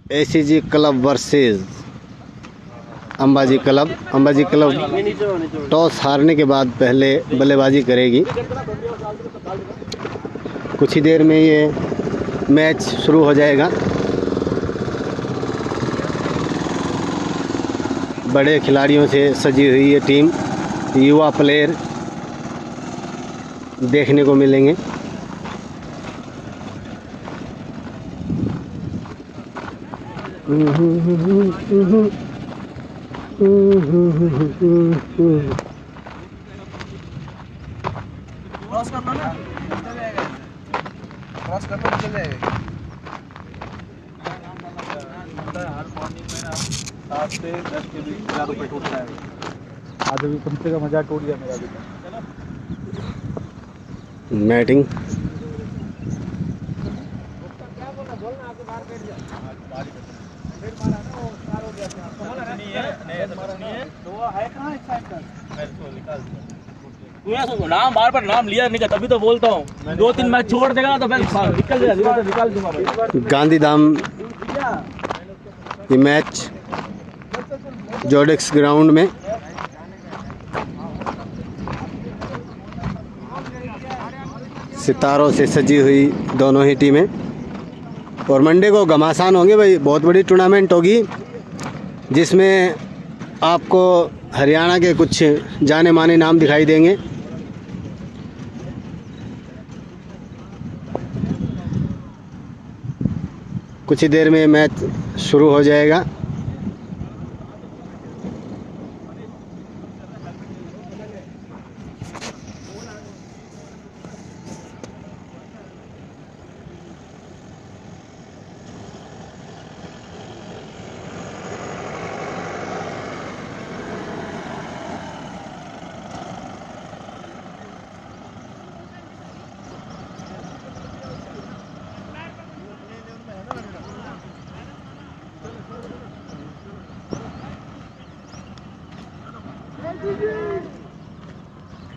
ACG club versus Ambaji club. Ambaji club toss हारने के बाद पहले बल्लेबाजी करेगी। कुछ ही देर में ये मैच शुरू हो जाएगा। बड़े खिलाड़ियों से सजी हुई ये टीम, युवा प्लेयर देखने को मिलेंगे। क्रॉस कर लो ना, चल जाएगा। क्रॉस कर लो, चल जाएगा। हर मॉर्निंग में ना 7 से 10 के बीच 1000 रुपये टूटता है। आज अभी कम से कम 1000 टूट गया मेरा अभी तक। मैटिंग नाम बार बार नाम लिया नहीं, तभी तो बोलता हूँ। 2-3 मैच छोड़ देगा तो मैं निकल जाएगा, निकाल दूंगा। गांधीधाम ये मैच जोडेक्स ग्राउंड में सितारों से सजी हुई दोनों ही टीमें। और मंडे को घमासान होंगे भाई, बहुत बड़ी टूर्नामेंट होगी जिसमें आपको हरियाणा के कुछ जाने माने नाम दिखाई देंगे। कुछ ही देर में मैच शुरू हो जाएगा।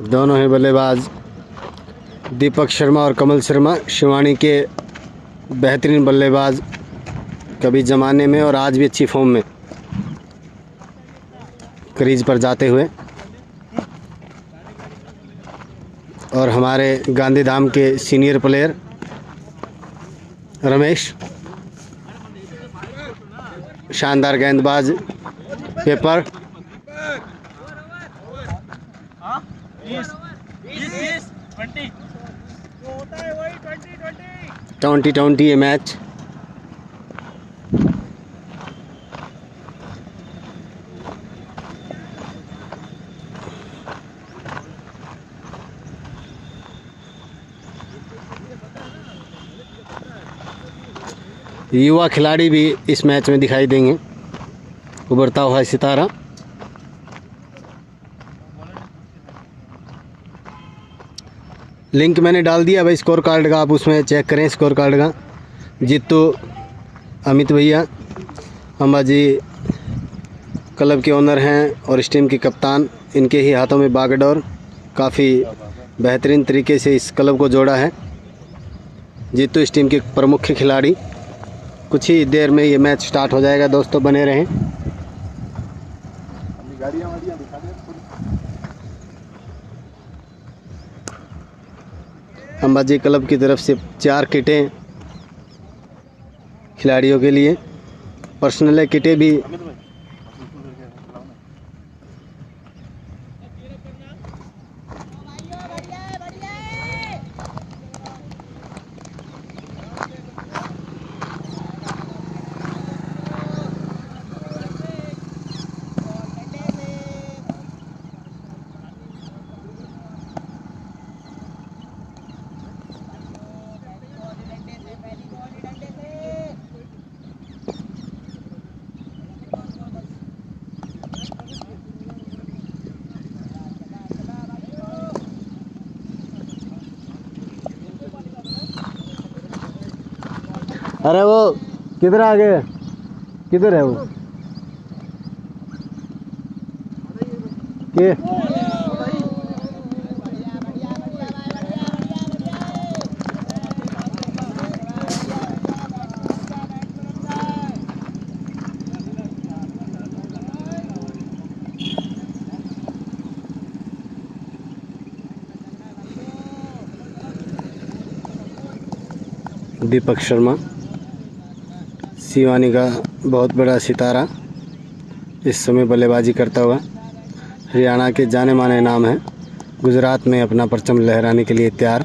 दोनों ही बल्लेबाज दीपक शर्मा और कमल शर्मा शिवानी के बेहतरीन बल्लेबाज, कभी ज़माने में और आज भी अच्छी फॉर्म में क्रीज पर जाते हुए। और हमारे गांधीधाम के सीनियर प्लेयर रमेश, शानदार गेंदबाज पेपर। 20-20 ये मैच। युवा खिलाड़ी भी इस मैच में दिखाई देंगे, उभरता हुआ सितारा। लिंक मैंने डाल दिया भाई स्कोर कार्ड का, आप उसमें चेक करें स्कोर कार्ड का। जीतू अमित भैया अंबाजी क्लब के ओनर हैं और इस टीम के कप्तान, इनके ही हाथों में बागडोर। काफ़ी बेहतरीन तरीके से इस क्लब को जोड़ा है। जीतू इस टीम के प्रमुख खिलाड़ी। कुछ ही देर में ये मैच स्टार्ट हो जाएगा दोस्तों, बने रहें। अंबाजी क्लब की तरफ से 4 किटें खिलाड़ियों के लिए, पर्सनल किटें भी अरे वो किधर आ गए, किधर है वो के दीपक शर्मा शिवानी का बहुत बड़ा सितारा इस समय बल्लेबाजी करता हुआ। हरियाणा के जाने माने नाम है, गुजरात में अपना परचम लहराने के लिए तैयार।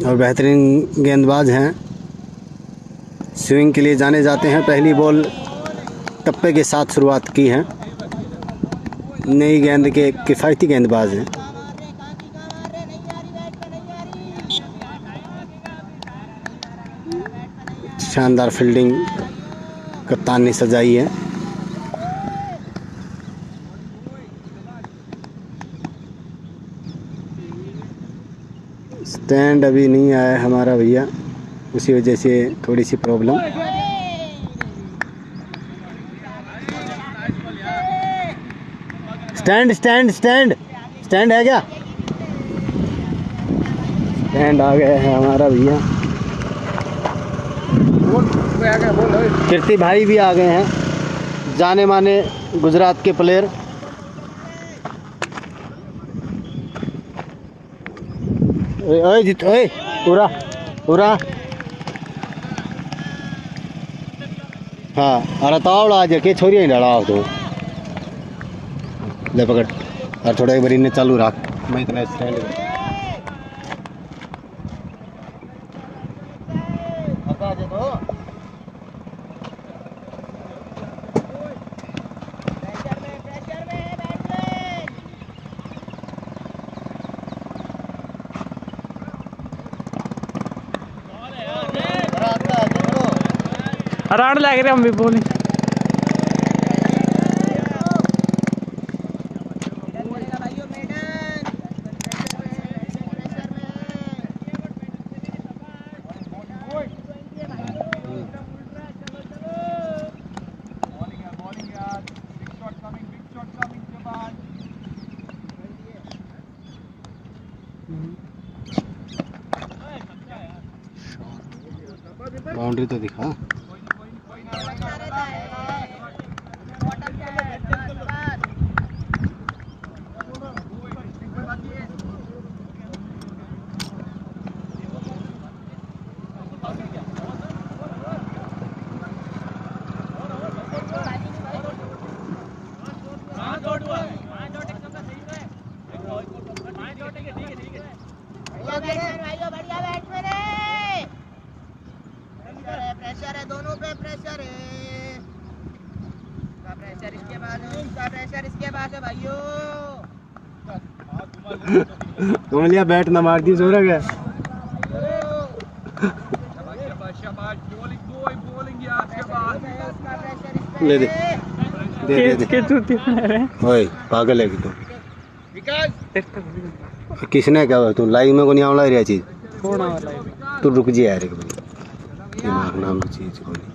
और बेहतरीन गेंदबाज हैं, स्विंग के लिए जाने जाते हैं। पहली बॉल टप्पे के साथ शुरुआत की है। नई गेंद के किफ़ायती गेंदबाज हैं। शानदार फील्डिंग कप्तान ने सजाई है। स्टैंड अभी नहीं आया है हमारा भैया, उसी वजह से थोड़ी सी problem. Stand stand stand stand है क्या? स्टैंड आ गया है हमारा भैया। कीर्ति भाई भी आ गए हैं, जाने माने गुजरात के प्लेयर। ओए जीत, ओए पूरा पूरा। हाँ अरे तावड़ा आज के छोरी ही डाला हो तो ले पकड़ और थोड़ा एक बारी ने चालू रख। मैं इतना स्टैंड राड लग रहे हम भी बोले। बाउंड्री तो दिखा। प्रेशर है दोनों पे, प्रेशर है। इसका प्रेशर इसके पास है, इसका प्रेशर इसके पास है भाइयों। तुम लिया बैट ना मार दी जोर है। ले दे दे दे दे। ओए पागल है कि तू? किसने क्या तू लाइव में को नहीं आवला रही चीज? तू रुक जी यार एक बार, दिमाग नाम की चीज को नहीं।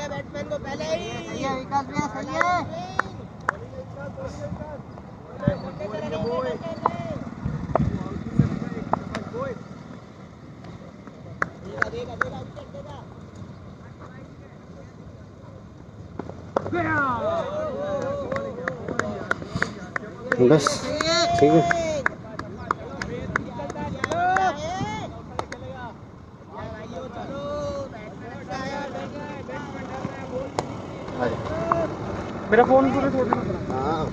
बैट्समैन को पहले ही विकास भैया सही है। बस ठीक है। मेरा फोन पूरे छोड़ देना। हाँ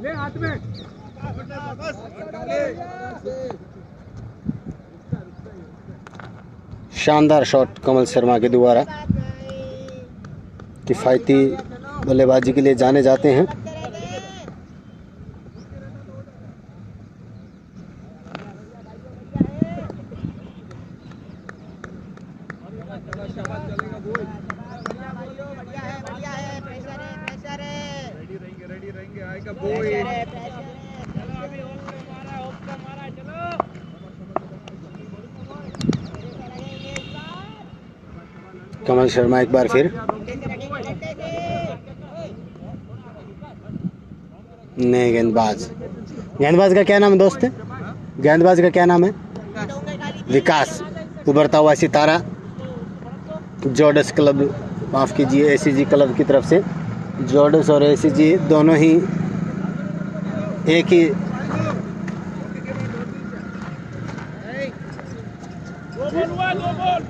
ले हाथ में। शानदार शॉट कमल शर्मा के द्वारा। किफ़ायती बल्लेबाजी के लिए जाने जाते हैं। कमल शर्मा एक बार फिर, नए गेंदबाज का क्या नाम है दोस्त? गेंदबाज का क्या नाम है? विकास, उभरता हुआ सितारा जॉर्डस क्लब, माफ़ कीजिए एसीजी क्लब की तरफ से। जॉर्डस और एसीजी दोनों ही एक ही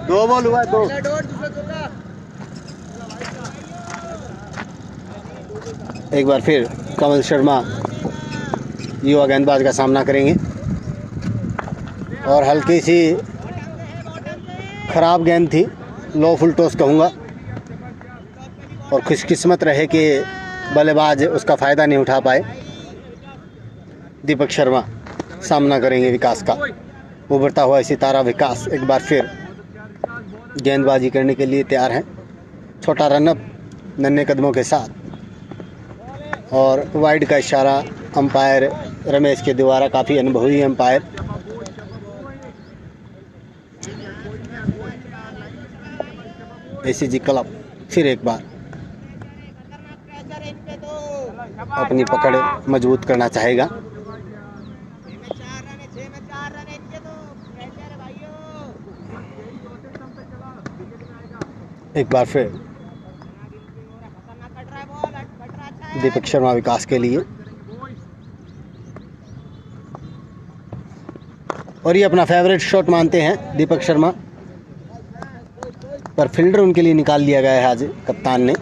दो बॉल हुआ। एक बार फिर कमल शर्मा युवा गेंदबाज का सामना करेंगे और हल्की सी खराब गेंद थी, लो फुल टॉस कहूँगा, और खुशकिस्मत रहे कि बल्लेबाज उसका फ़ायदा नहीं उठा पाए। दीपक शर्मा सामना करेंगे विकास का। उभरता हुआ सितारा विकास एक बार फिर गेंदबाजी करने के लिए तैयार है। छोटा रनअप नन्हे कदमों के साथ, और वाइड का इशारा अंपायर रमेश के द्वारा, काफ़ी अनुभवी अंपायर। एसीजी क्लब फिर एक बार अपनी पकड़ मजबूत करना चाहेगा। एक बार फिर दीपक शर्मा विकास के लिए, और ये अपना फेवरेट शॉट मानते हैं दीपक शर्मा, पर फील्डर उनके लिए निकाल लिया गया है आज कप्तान ने।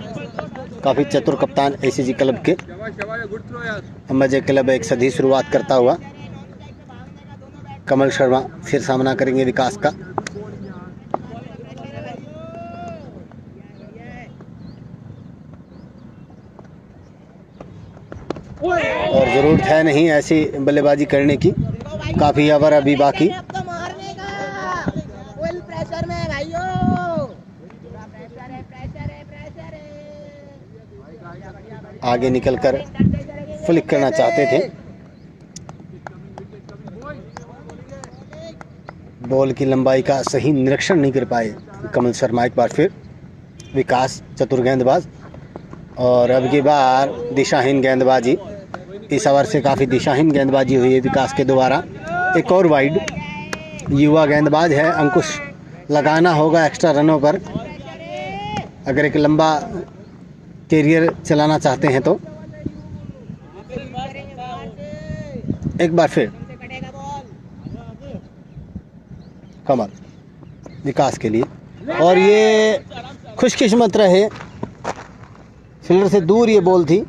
काफ़ी चतुर कप्तान एसीजी क्लब के। अम्बाजे क्लब एक सदी शुरुआत करता हुआ। कमल शर्मा फिर सामना करेंगे विकास का। और ज़रूरत है नहीं ऐसी बल्लेबाजी करने की, काफ़ी ओवर अभी बाकी। आगे निकलकर फ्लिक करना चाहते थे, बॉल की लंबाई का सही निरीक्षण नहीं कर पाए कमल शर्मा। एक बार फिर विकास चतुर गेंदबाज, और अब की बार दिशाहीन गेंदबाजी। इस ओवर से काफ़ी दिशाहीन गेंदबाजी हुई है विकास के द्वारा। एक और वाइड, युवा गेंदबाज है अंकुश, लगाना होगा एक्स्ट्रा रनों पर अगर एक लंबा कैरियर चलाना चाहते हैं तो। एक बार फिर कमल विकास के लिए, और ये खुशकिस्मत रहे फील्डर से दूर ये बॉल थी।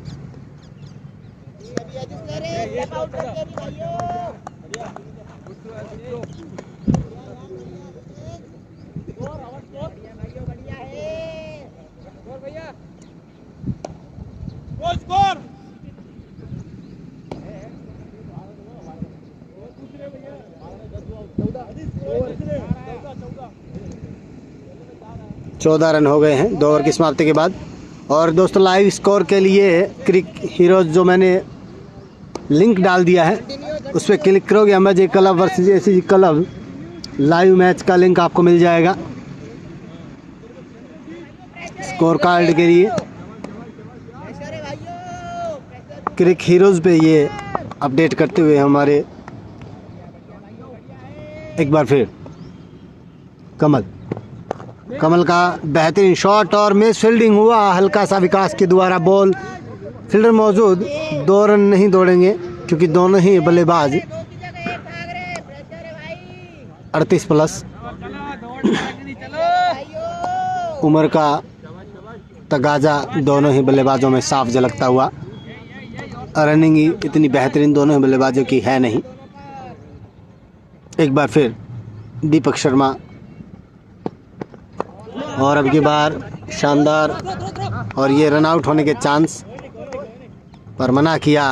चौदह रन हो गए हैं 2 ओवर की समाप्ति के बाद। और दोस्तों लाइव स्कोर के लिए क्रिक हीरोज़ जो मैंने लिंक डाल दिया है उस पर क्लिक करोगे, अम्बाजे club versus ACG club live match का लिंक आपको मिल जाएगा। स्कोर कार्ड के लिए क्रिक हीरोज़ पे ये अपडेट करते हुए हमारे। एक बार फिर कमल का बेहतरीन शॉट और मिस फील्डिंग हुआ हल्का सा विकास के द्वारा। बॉल फील्डर मौजूद, 2 रन नहीं दौड़ेंगे क्योंकि दोनों ही बल्लेबाज 38+ उम्र का तगाजा दोनों ही बल्लेबाजों में साफ झलकता हुआ। रनिंग ही इतनी बेहतरीन दोनों ही बल्लेबाजों की है नहीं। एक बार फिर दीपक शर्मा, और अब की बार शानदार और ये रन आउट होने के चांस पर मना किया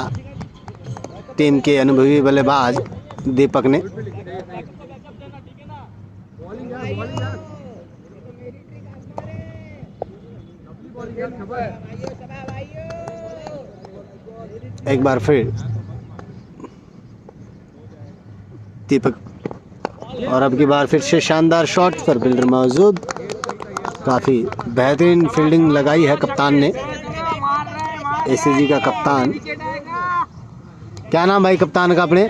टीम के अनुभवी बल्लेबाज दीपक ने। एक बार फिर दीपक और अब की बार फिर से शानदार शॉट पर फील्डर मौजूद। काफ़ी बेहतरीन फील्डिंग लगाई है कप्तान ने, एसीजी का कप्तान। क्या नाम भाई कप्तान का अपने?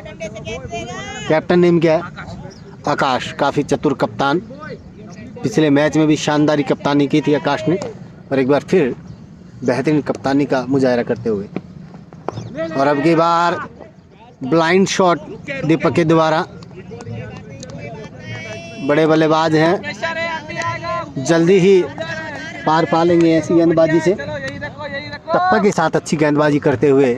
कैप्टन नेम क्या है? आकाश। काफ़ी चतुर कप्तान, पिछले मैच में भी शानदारी कप्तानी की थी आकाश ने, और एक बार फिर बेहतरीन कप्तानी का मुजाहरा करते हुए। और अब की बार ब्लाइंड शॉट दीपक के द्वारा। बड़े बल्लेबाज हैं, जल्दी ही पार पा लेंगे ऐसी गेंदबाजी से, टप्पा के साथ अच्छी गेंदबाजी करते हुए।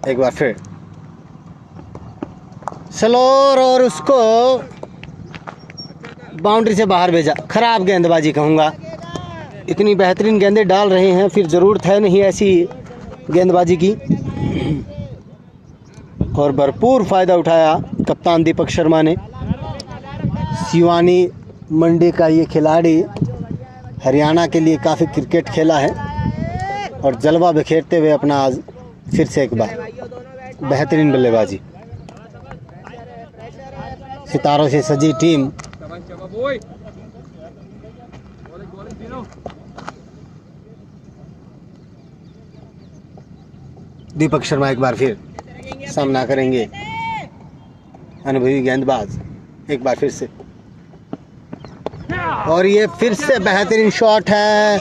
एक बार फिर स्लोर और उसको बाउंड्री से बाहर भेजा। खराब गेंदबाजी कहूँगा, इतनी बेहतरीन गेंदें डाल रहे हैं, फिर ज़रूरत है नहीं ऐसी गेंदबाजी की। और भरपूर फ़ायदा उठाया कप्तान दीपक शर्मा ने। सिवानी मंडी का ये खिलाड़ी हरियाणा के लिए काफ़ी क्रिकेट खेला है और जलवा बिखेरते हुए अपना आज फिर से एक बार बेहतरीन बल्लेबाजी। सितारों से सजी टीम दीपक शर्मा एक बार फिर सामना करेंगे, अनुभवी गेंदबाज एक बार फिर से। और ये फिर से बेहतरीन शॉट है,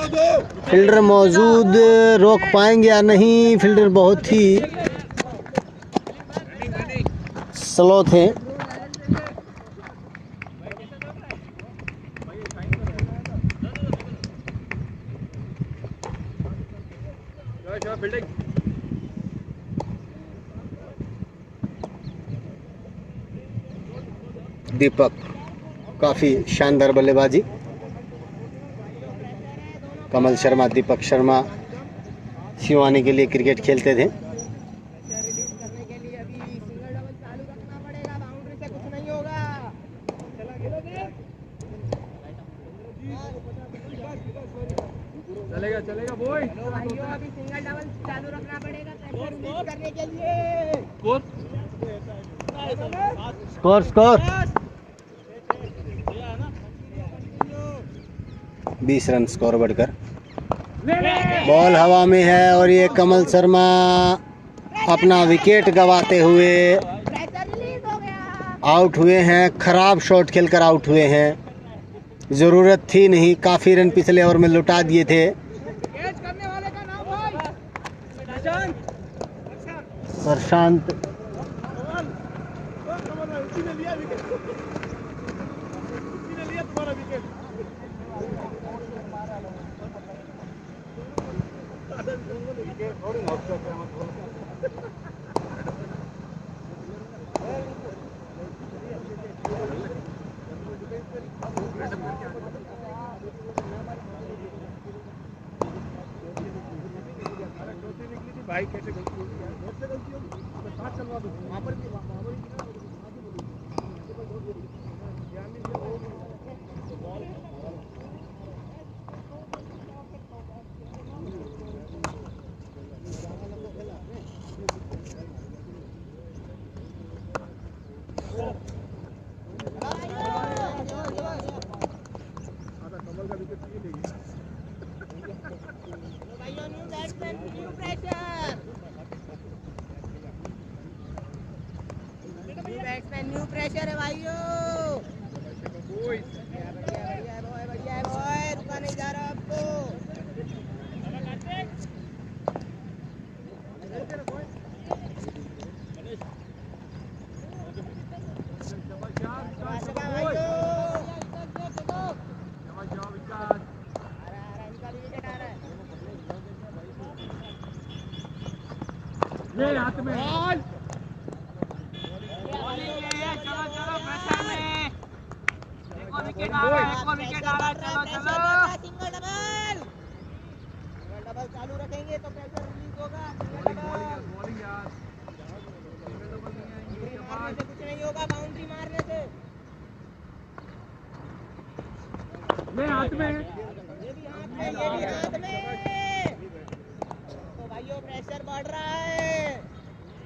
फील्डर मौजूद, रोक पाएंगे या नहीं? फील्डर बहुत ही स्लो थे। दीपक काफ़ी शानदार बल्लेबाजी। कमल शर्मा, दीपक शर्मा सिवानी के लिए क्रिकेट खेलते थे। चलेगा बॉय। भाइयों अभी सिंगल डबल चालू रखना पड़ेगा करने के लिए। स्कोर 20 रन स्कोर बढ़कर। बॉल हवा में है और ये कमल शर्मा अपना विकेट गंवाते हुए आउट हुए हैं। खराब शॉट खेलकर आउट हुए हैं, ज़रूरत थी नहीं। काफ़ी रन पिछले ओवर में लुटा दिए थे। प्रशांत भाई कैसे गलती होगी? बात चलवा दो वहाँ पर भी कमल का विकेट नहीं लेगी। भाइयों new batsman new pressure, new pressure है भाइयों। बढ़िया है बॉय, रुका नहीं जा रहा आपको। ये हाथ में सिंगल डबल चालू रखेंगे तो प्रेशर रिलीज होगा। सिंगल डबल मारने से कुछ नहीं होगा, बाउंड्री मारने से। हाथ में ये भी हाथ में। तो भाइयों प्रेशर बढ़ रहा है।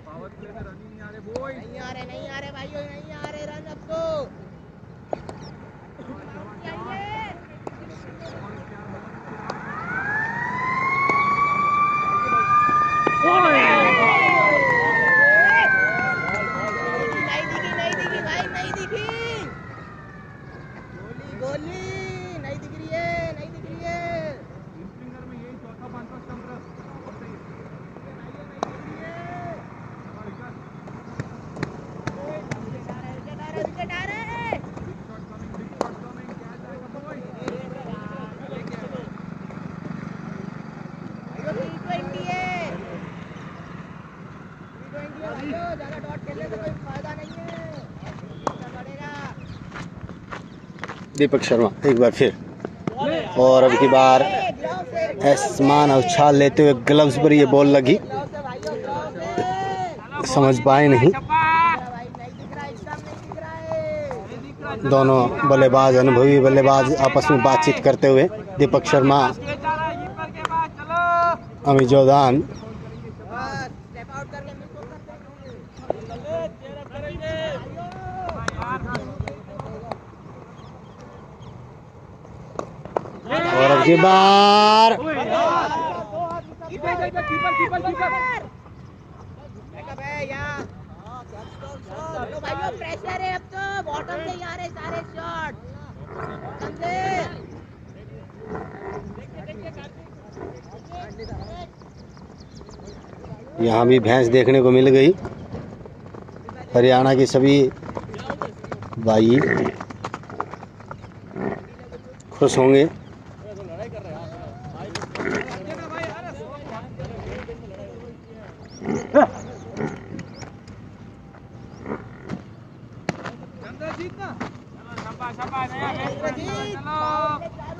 पावर प्ले में रनिंग नहीं आ रहे बॉय, नहीं आ रहे भाइयों, नहीं आ रहे रन अब तो। नहीं दिखी भाई, नहीं दिखी। गोली नहीं दिख रही है, नहीं दिख रही है। स्प्रिंगर में यही चौथा पांचवा स्टंप रहा। विकेट आ रहा है। ज्यादा डॉट खेलने से कोई फायदा नहीं है। दीपक शर्मा एक बार फिर, और अब की बार आसमान उछाल लेते हुए ग्लव्स पर ये बॉल लगी, समझ पाए नहीं। दोनों बल्लेबाज, अनुभवी बल्लेबाज आपस में बातचीत करते हुए, दीपक शर्मा, अमित जोधान। और अब की बार तो भाइयों प्रेशर है अब तो, बॉटम से ही आ रहे सारे शॉट। यहाँ भी भैंस देखने को मिल गई। हरियाणा के सभी भाई खुश होंगे।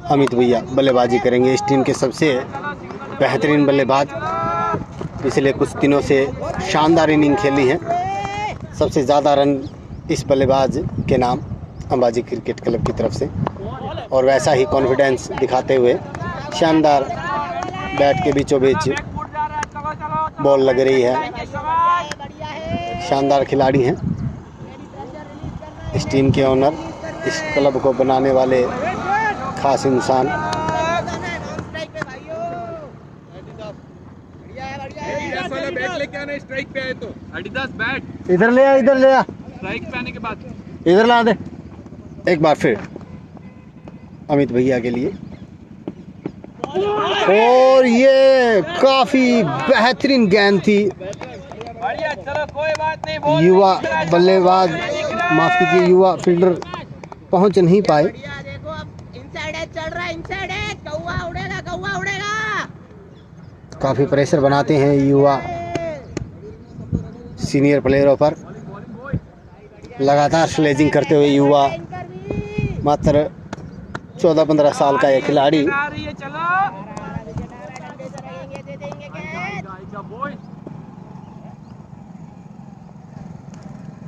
अमित भैया बल्लेबाजी करेंगे, इस टीम के सबसे बेहतरीन बल्लेबाज, पिछले कुछ दिनों से शानदार इनिंग खेली है। सबसे ज़्यादा रन इस बल्लेबाज के नाम अंबाजी क्रिकेट क्लब की तरफ से, और वैसा ही कॉन्फिडेंस दिखाते हुए शानदार बैट के बीचों बीच बॉल लग रही है। शानदार खिलाड़ी हैं इस टीम के ओनर, इस क्लब को बनाने वाले खास इंसान। स्ट्राइक पे आए तो एडिडास बैट इधर ले आ, इधर ले आ, स्ट्राइक पे आने के बाद इधर ला दे। एक बार फिर अमित भैया के लिए, और ये काफी बेहतरीन गेंद थी। बढ़िया, चलो कोई बात नहीं। युवा बल्लेबाज, माफ कीजिए, युवा फील्डर पहुंच नहीं पाए। देखो अब इनसाइड एज चल रहा है, इनसाइड एज, कौवा उड़ेगा, कौवा उड़ेगा। काफी प्रेशर बनाते हैं युवा सीनियर प्लेयरों पर, लगातार स्लेजिंग करते हुए युवा, मात्र 14-15 साल का ये खिलाड़ी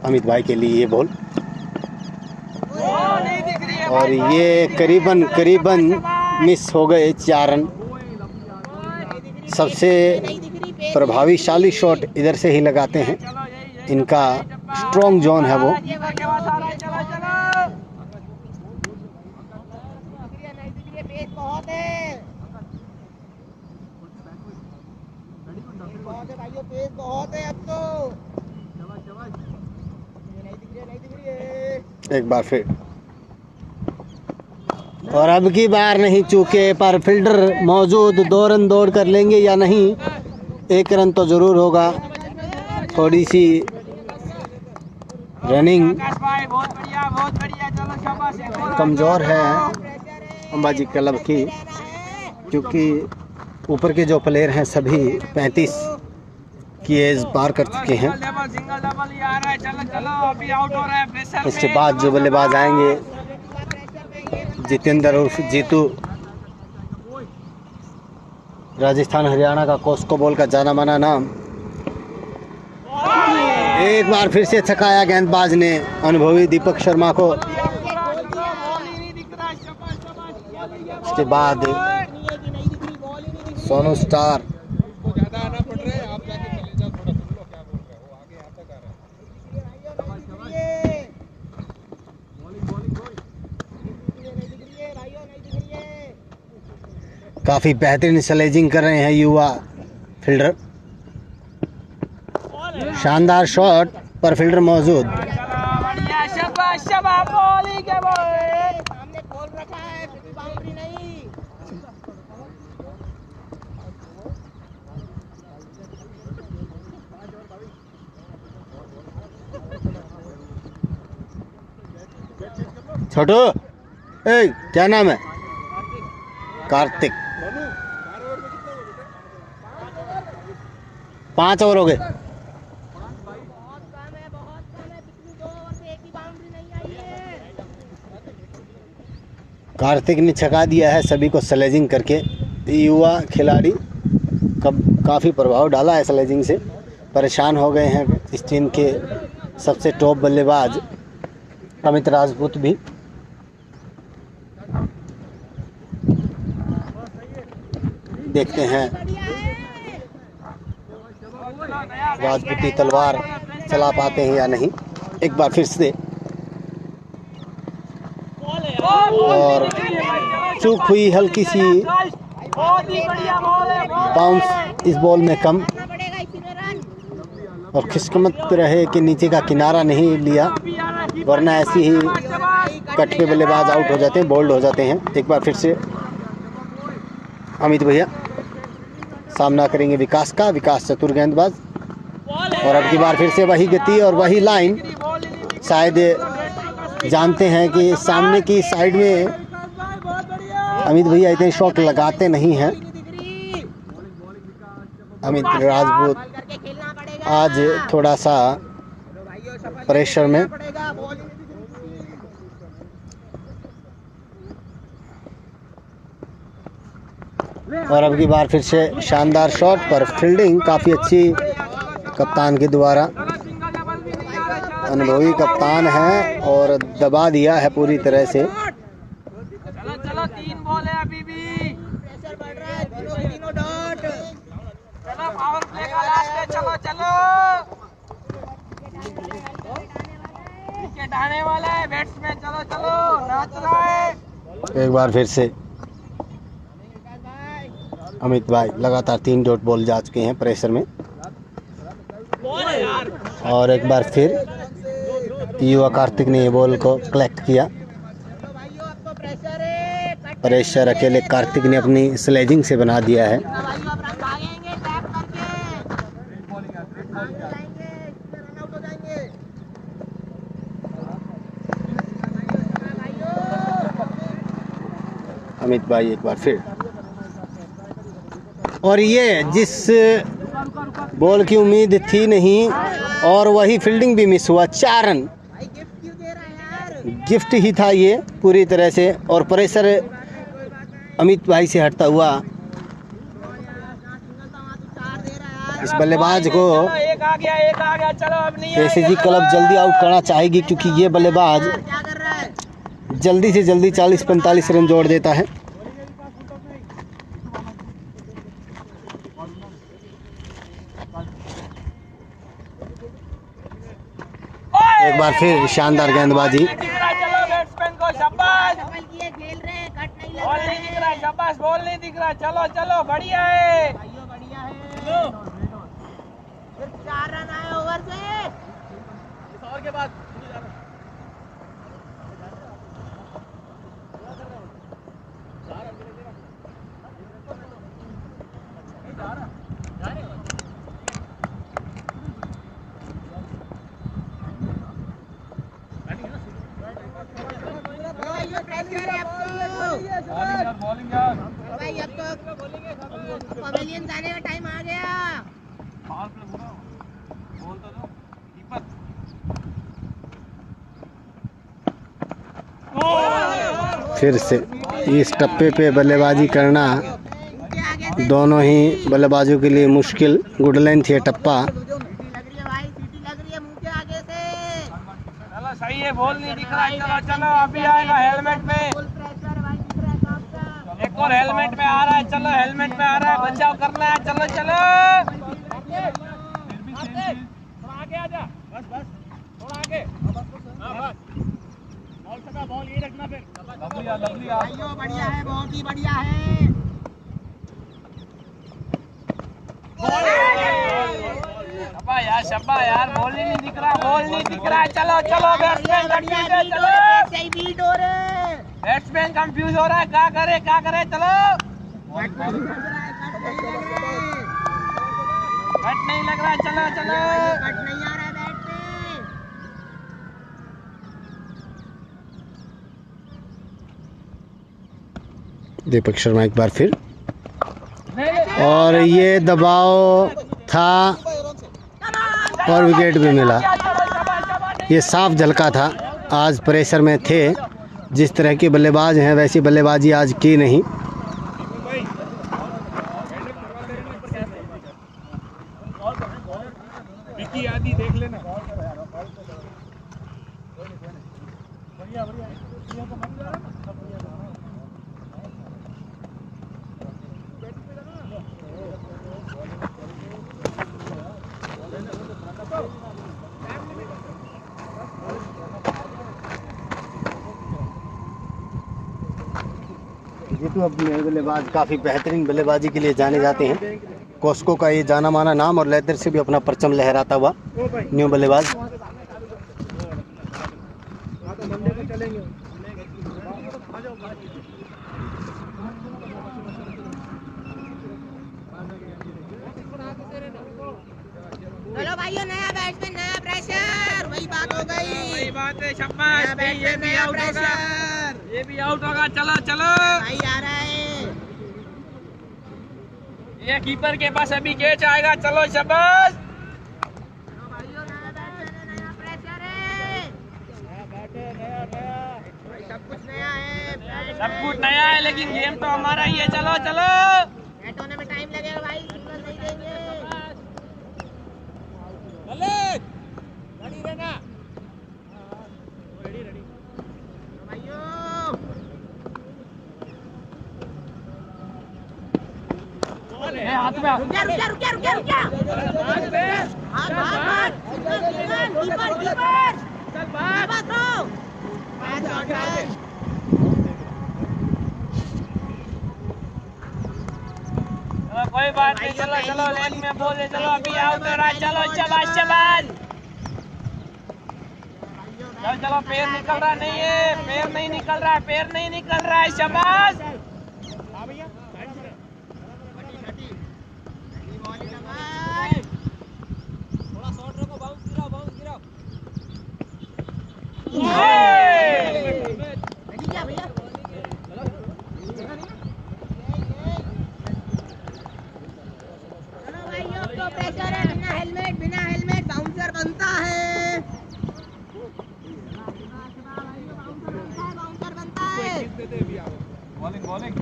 अमित भाई के लिए ये बॉल, और ये करीबन मिस हो गए 4 रन। सबसे प्रभावशाली शॉट इधर से ही लगाते हैं, इनका स्ट्रॉन्ग जोन है वो। पेस बहुत है अब तो। एक बार फिर, और अब की बार नहीं चूके, पर फील्डर मौजूद, 2 रन दौड़ कर लेंगे या नहीं, 1 रन तो जरूर होगा। थोड़ी सी रनिंग कमज़ोर है अंबाजी क्लब की, क्योंकि ऊपर के जो प्लेयर हैं सभी 35 की एज पार कर चुके हैं। इसके बाद जो बल्लेबाज आएंगे जितेंद्र उर्फ जीतू, राजस्थान हरियाणा का कोस्को बॉल का जाना माना नाम। एक बार फिर से थकाया गेंदबाज ने अनुभवी दीपक शर्मा को। उसके बाद सोनू स्टार, काफी बेहतरीन स्लेजिंग कर रहे हैं युवा फील्डर। शानदार शॉट पर फील्डर मौजूद। सामने खोल रखा है, फिर भी बाउंड्री नहीं। छोटू, ए क्या नाम है? कार्तिक। 5 ओवर हो गए। बहुत कम है, पिछली 2 ओवर से एक ही बाउंड्री नहीं आई है। कार्तिक ने छका दिया है सभी को स्लेजिंग करके। युवा खिलाड़ी काफ़ी प्रभाव डाला है स्लेजिंग से। परेशान हो गए हैं इस टीम के सबसे टॉप बल्लेबाज अमित राजपूत भी। देखते हैं राजपूती तलवार चला पाते हैं या नहीं। एक बार फिर से और चूक हुई हल्की सी बाउंस इस बॉल में कम, और खुशकिस्मत रहे कि नीचे का किनारा नहीं लिया, वरना ऐसी ही कट पे बल्लेबाज आउट हो जाते हैं, बोल्ड हो जाते हैं। एक बार फिर से अमित भैया सामना करेंगे विकास का। विकास चतुर गेंदबाज, और अब की बार फिर से वही गति और वही लाइन। शायद जानते हैं कि सामने की साइड में अमित भैया इतने शॉट लगाते नहीं हैं। अमित राजपूत आज थोड़ा सा प्रेशर में। और अब की बार फिर से शानदार शॉट पर फील्डिंग काफ़ी अच्छी कप्तान के द्वारा। अनुभवी कप्तान है और दबा दिया है पूरी तरह से। चलो चलो 3 बॉल है अभी भी। प्रेशर बढ़ रहा है, तीनों डॉट। चलो पावर प्ले का लास्ट है, चलो चलो। विकेट आने वाला है, बैट्समैन चलो चलो नाच रहा है। एक बार फिर से अमित भाई लगातार 3 डॉट बॉल जा चुके हैं प्रेशर में। और एक बार फिर युवा कार्तिक ने ये बॉल को कलेक्ट किया। प्रेशर अकेले कार्तिक ने अपनी स्लेजिंग से बना दिया है। अमित भाई एक बार फिर, और ये जिस बॉल की उम्मीद थी नहीं, और वही फील्डिंग भी मिस हुआ। 4 रन गिफ्ट ही था ये पूरी तरह से, और प्रेशर अमित भाई से हटता हुआ इस बल्लेबाज को एक आ गया चलो अब नहीं केसीजी क्लब जल्दी आउट करना चाहेगी, क्योंकि ये बल्लेबाज जल्दी से जल्दी 40-45 रन जोड़ देता है। एक बार फिर शानदार गेंदबाजी। चलो बैट्समैन को शाबाश। खेल रहे हैं, कट नहीं लग बॉल नहीं दिख रहा है, शाबाश। बॉल नहीं दिख रहा, चलो चलो बढ़िया है। बढ़िया है। सिर्फ 4 रन आए ओवर से। इस ओवर के बाद बॉलिंग यार भाई अब तो पवेलियन जाने का टाइम आ गया। पावर प्ले पूरा बोल तो कीपर। फिर से इस टप्पे पे बल्लेबाजी करना दोनों ही बल्लेबाजों के लिए मुश्किल। गुड लेंथ ये टप्पा। सीटी लग रही है भाई, सीटी लग रही है मुंह के आगे से। चलो सही है, बॉल नहीं दिख रहा है। चलो चलो अभी आएगा हेलमेट में। फुल प्रेशर है भाई, दिख रहा है साफ साफ। एक और हेलमेट में आ रहा है। चलो हेलमेट में आ रहा है, बचाव करना है। चलो चलो थोड़ा आगे आजा, बस बस थोड़ा आगे। बॉल सका, बॉल ये रखना फिर। भाइयों बढ़िया है, बहुत ही बढ़िया है। शब्बा यार, बॉल ही नहीं दिख रहा, बॉल नहीं दिख रहा है। चलो चलो बैट्समैन कंफ्यूज है। चलो सही बीट हो रहे। बैट्समैन कंफ्यूज हो रहा है, क्या करे क्या करे। चलो कट नहीं लग रहा है, कट नहीं लग रहा है। कट नहीं लग रहा है। चलो चलो कट नहीं आ रहा है बैट पे। दीपक शर्मा एक बार फिर, और ये दबाव था और विकेट भी मिला। ये साफ झलका था। आज प्रेशर में थे। जिस तरह के बल्लेबाज हैं वैसी बल्लेबाजी आज की नहीं। देख लेना। जीतू अपने बल्लेबाज काफ़ी बेहतरीन बल्लेबाजी के लिए जाने जाते हैं। कोस्को का ये जाना माना नाम, और लेदर से भी अपना परचम लहराता हुआ न्यू बल्लेबाज। चलो भाइयों, नया बैट्समैन, नया प्रेशर। वही बात हो गई, वही बात है। शाबाश, ये भी आउट होगा, ये भी आउट होगा। चलो चलो भाई आ रहा है। ये कीपर के पास अभी कैच आएगा। चलो शाबाश। भाइयों नया बैट्समैन है, नया प्रेशर है। भाई सब कुछ नया है, सब कुछ नया है, लेकिन गेम तो हमारा ही है। चलो चलो बैट होने में टाइम लगेगा भाई, सिंगल नहीं देंगे। रेडी रहना। भाइयों हाथ में रुक जा, रुक जा, रुक जा, रुक जा, रुक जा। भाग भाग भाग। कीपर कीपर चल भाग। थ्रो। मैच आउट है। कोई बात नहीं। चलो चलो लेग में बोले। चलो अभी आउट हो रहा है। चलो शाबाश शाबाश। चलो चलो, पैर निकल रहा नहीं है, पैर नहीं निकल रहा है, पैर नहीं निकल रहा है। शाबाश। थोड़ा शॉट रखो, बाउंस गिराओ, बाउंस गिराओ। क्या भैया? चलो भाइयों, अब तो प्रेशर है। बिना हेलमेट बाउंसर बनता है। बाउंसर बनता है। Bowling bowling.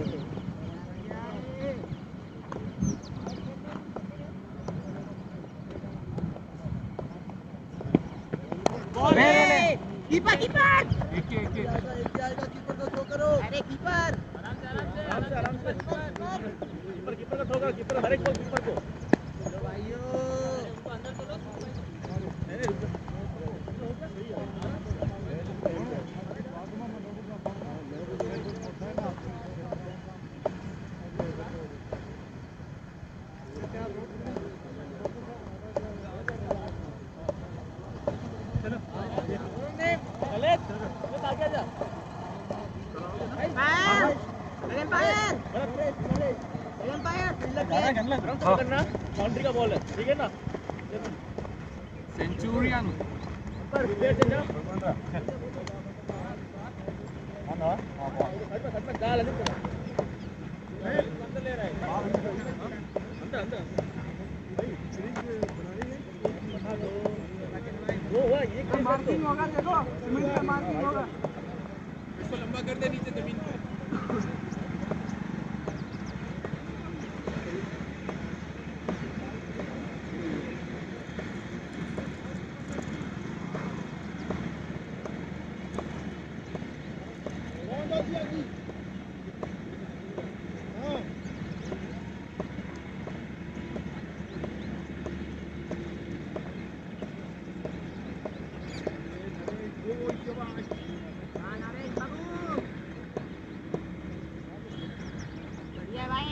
Keeper keeper. एक आएगा, कीपर को थ्रो करो। अरे कीपर आराम से कीपर को थ्रो करो। कीपर हर एक बॉल कीपर को। बाउंड्री का बॉल है, ठीक है ना। सेंचुरियन। मार्किंग होगा, देखो मार्किंग होगा। बढ़िया भाई,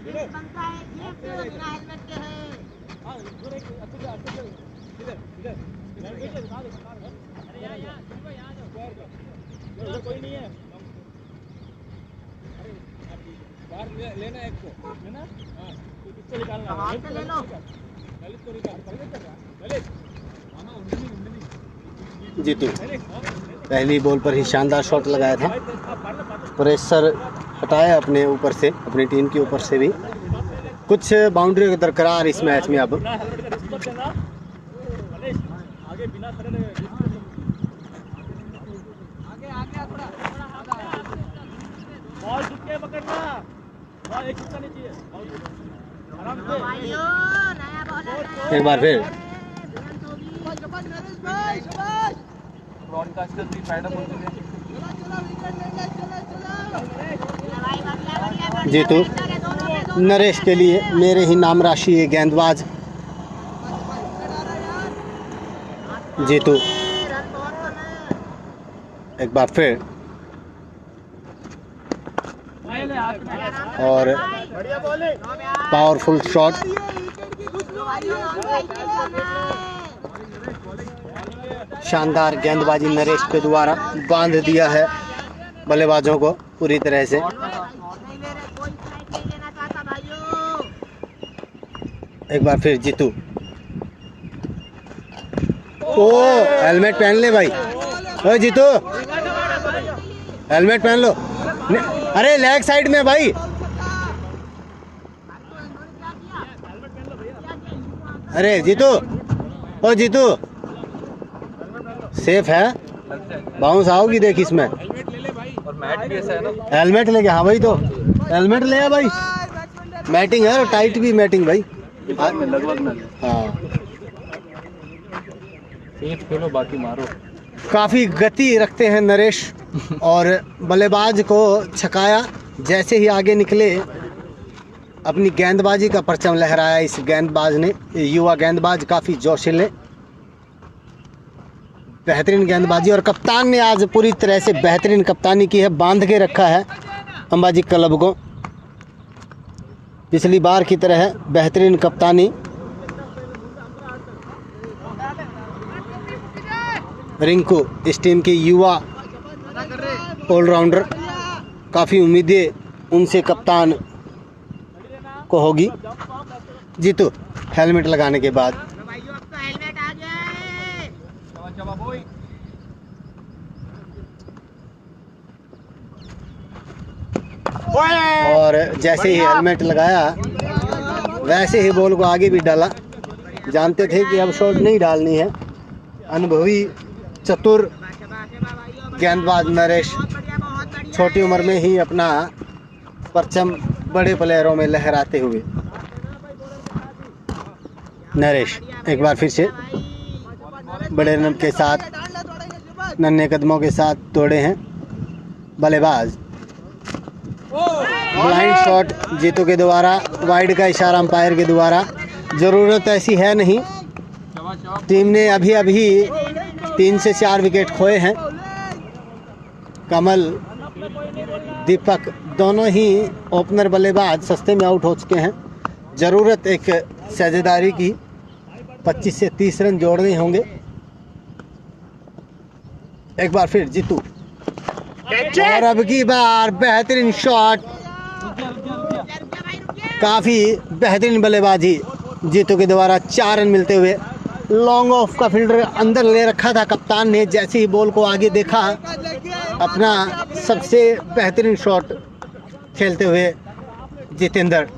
देख बनता है ये क्यों बिना हेलमेट के है। कोई नहीं है बाहर लेना एक को लेना। हाँ किसको निकालना बाहर से ले लो। ललित को निकाल ललित जीतू पहली बॉल पर ही शानदार शॉट लगाया था, प्रेशर हटाया अपने ऊपर से, अपनी टीम के ऊपर से भी। कुछ बाउंड्री दरकरार इस मैच में अब। आगे बिना खड़े बॉल झुक के पकड़ना, बॉल एक झुकना नहीं चाहिए, आराम से। भाइयों नया बॉलर एक बार फिर ब्रॉडकास्ट का 3 फायदा बोलते हैं। जीतू नरेश के लिए मेरे ही नाम राशि ये गेंदबाज जीतू। एक बार फिर और पावरफुल शॉट। शानदार गेंदबाजी नरेश के द्वारा बांध दिया है बल्लेबाजों को पूरी तरह से। एक बार फिर जीतू। ओ हेलमेट पहन ले भाई। ओ जीतू हेलमेट पहन लो। अरे लेग साइड में भाई। अरे जीतू, ओ जीतू सेफ है, बाउंस आओगी देख इसमें। और मैट भी ऐसा है ना, हेलमेट लेके। हाँ भाई तो हेलमेट ले आ भाई। मैटिंग है और टाइट भी मैटिंग भाई। लगभग ना हाँ सेफ खेलो बाकी मारो। काफ़ी गति रखते हैं नरेश और बल्लेबाज को छकाया। जैसे ही आगे निकले अपनी गेंदबाजी का परचम लहराया इस गेंदबाज ने। युवा गेंदबाज काफ़ी जोशीले, बेहतरीन गेंदबाजी। और कप्तान ने आज पूरी तरह से बेहतरीन कप्तानी की है, बांध के रखा है अंबाजी क्लब को। पिछली बार की तरह है बेहतरीन कप्तानी। रिंकू इस टीम के युवा ऑलराउंडर, काफ़ी उम्मीदें उनसे कप्तान को होगी। जीतू हेलमेट लगाने के बाद भाइयों अब तो हेलमेट आ गया है। और जैसे ही हेलमेट लगाया वैसे ही बॉल को आगे भी डाला। जानते थे कि अब शॉट नहीं डालनी है। अनुभवी चतुर गेंदबाज नरेश छोटी उम्र में ही अपना परचम बड़े प्लेयरों में लहराते हुए। नरेश एक बार फिर से बड़े रन के साथ, नन्हे कदमों के साथ तोड़े हैं बल्लेबाज। ब्लाइंड शॉट जीतू के द्वारा, वाइड का इशारा अंपायर के द्वारा। ज़रूरत ऐसी है नहीं, टीम ने अभी अभी 3 से 4 विकेट खोए हैं। कमल, दीपक दोनों ही ओपनर बल्लेबाज सस्ते में आउट हो चुके हैं। ज़रूरत एक साझेदारी की, 25 से 30 रन जोड़ने होंगे। एक बार फिर जीतू और अब की बार बेहतरीन शॉट, काफ़ी बेहतरीन बल्लेबाजी जीतू के द्वारा। 4 रन मिलते हुए लॉन्ग ऑफ का फील्डर अंदर ले रखा था कप्तान ने। जैसे ही बॉल को आगे देखा अपना सबसे बेहतरीन शॉट खेलते हुए जितेंद्र।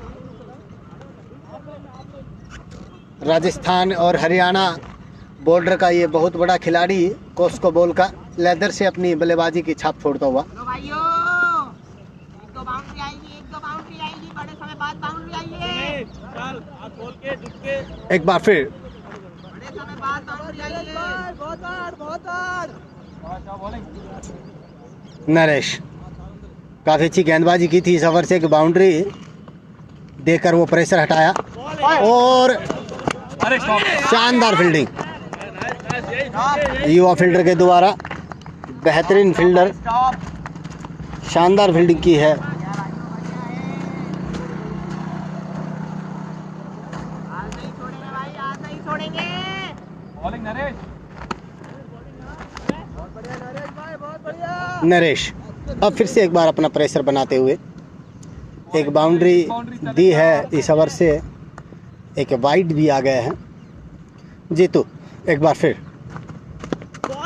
राजस्थान और हरियाणा बॉर्डर का ये बहुत बड़ा खिलाड़ी कोस्को बॉल का लेदर से अपनी बल्लेबाजी की छाप छोड़ता हुआ। लो भाइयों, एक दो बाउंड्री आएगी, बड़े समय बाद बाउंड्री आएगी, चल हाथ खोल के झुक के एक बार फिर बड़े समय बाद बाउंड्री आएगी। बहुत नरेश काफ़ी अच्छी गेंदबाजी की थी, इस ओवर से एक बाउंड्री देकर वो प्रेशर हटाया और अरे शानदार फील्डिंग युवा फील्डर के द्वारा। बेहतरीन फील्डर, शानदार फील्डिंग की है। आज नहीं छोड़ेंगे भाई, आज नहीं छोड़ेंगे। बॉलिंग नरेश। नरेश अब फिर से एक बार अपना प्रेशर बनाते हुए एक बाउंड्री दी है इस ओवर से, एक वाइड भी आ गया है। जीतू एक बार फिर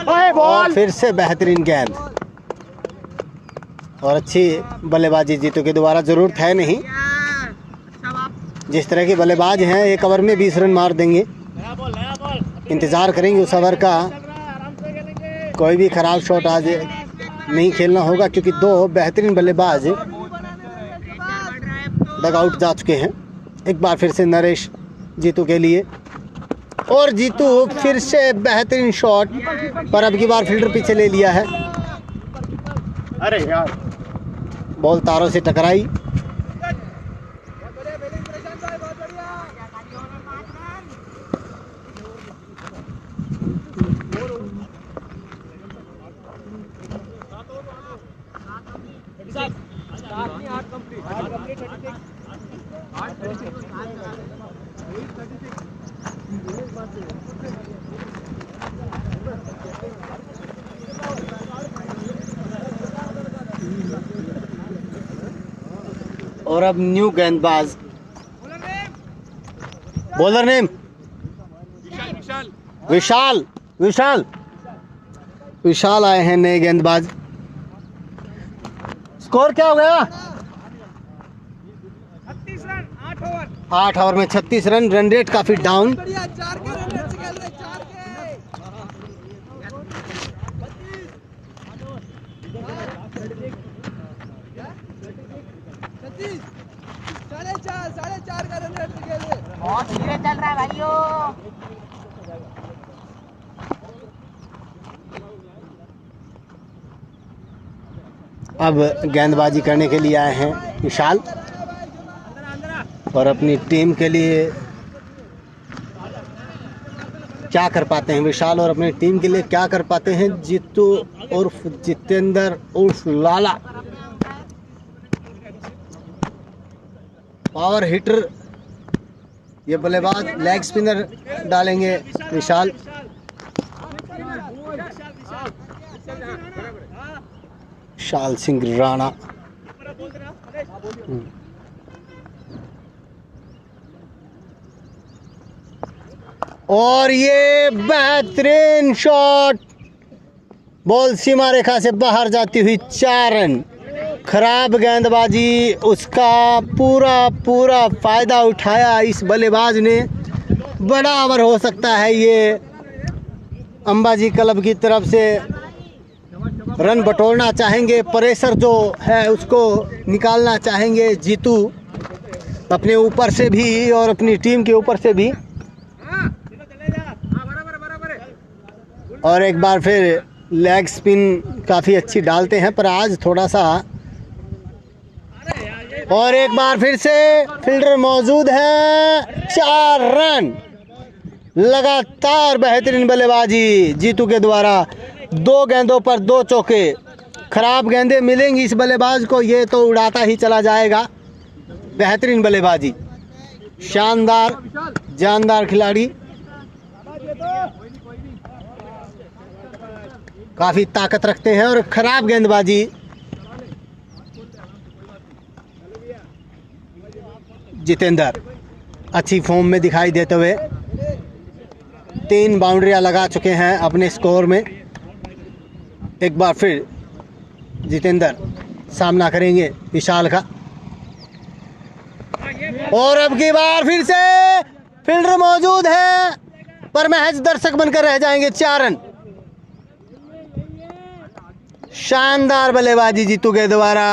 और फिर से बेहतरीन गेंद और अच्छी बल्लेबाजी जीतू के द्वारा। ज़रूरत है नहीं, अच्छा बाप। जिस तरह के बल्लेबाज हैं एक ओवर में 20 रन मार देंगे। इंतज़ार करेंगे उस ओवर का, कोई भी ख़राब शॉट आज नहीं खेलना होगा क्योंकि दो बेहतरीन बल्लेबाज डग आउट जा चुके हैं। एक बार फिर से नरेश जीतू के लिए और जीतू फिर से बेहतरीन शॉट, पर अब की बार फील्डर पीछे ले लिया है। अरे यार, बॉल तारों से टकराई। और अब न्यू गेंदबाज, बॉलर नेम विशाल। विशाल विशाल आए हैं नए गेंदबाज। स्कोर क्या हो गया? 36 रन 8 ओवर। 8 ओवर में 36 रन। रन रेट काफी डाउन। बहुत धीरे चल रहा है भाइयों। अब गेंदबाजी करने के लिए आए हैं विशाल और अपनी टीम के लिए क्या कर पाते हैं विशाल और अपनी टीम के लिए क्या कर पाते हैं जीतू उर्फ जितेंद्र उर्फ लाला। पावर हिटर ये बल्लेबाज, लेग स्पिनर डालेंगे विशाल। विशाल सिंह राणा। और ये बेहतरीन शॉट, बॉल सीमा रेखा से बाहर जाती हुई 4 रन। खराब गेंदबाजी, उसका पूरा फायदा उठाया इस बल्लेबाज ने। बड़ा ओवर हो सकता है ये अंबाजी क्लब की तरफ से। रन बटोरना चाहेंगे, प्रेशर जो है उसको निकालना चाहेंगे जीतू अपने ऊपर से भी और अपनी टीम के ऊपर से भी। और एक बार फिर लेग स्पिन काफ़ी अच्छी डालते हैं पर आज थोड़ा सा। और एक बार फिर से फील्डर मौजूद है। 4 रन, लगातार बेहतरीन बल्लेबाजी जीतू के द्वारा। 2 गेंदों पर 2 चौके। खराब गेंदें मिलेंगी इस बल्लेबाज को, ये तो उड़ाता ही चला जाएगा। बेहतरीन बल्लेबाजी, शानदार जानदार खिलाड़ी, काफ़ी ताकत रखते हैं। और खराब गेंदबाजी जितेंद्र अच्छी फॉर्म में दिखाई देते हुए 3 बाउंड्रियां लगा चुके हैं अपने स्कोर में। एक बार फिर जितेंद्र सामना करेंगे विशाल का। और अब की बार फिर से फील्डर मौजूद है पर महज दर्शक बनकर रह जाएंगे। 4 रन। शानदार बल्लेबाजी जीतू के द्वारा।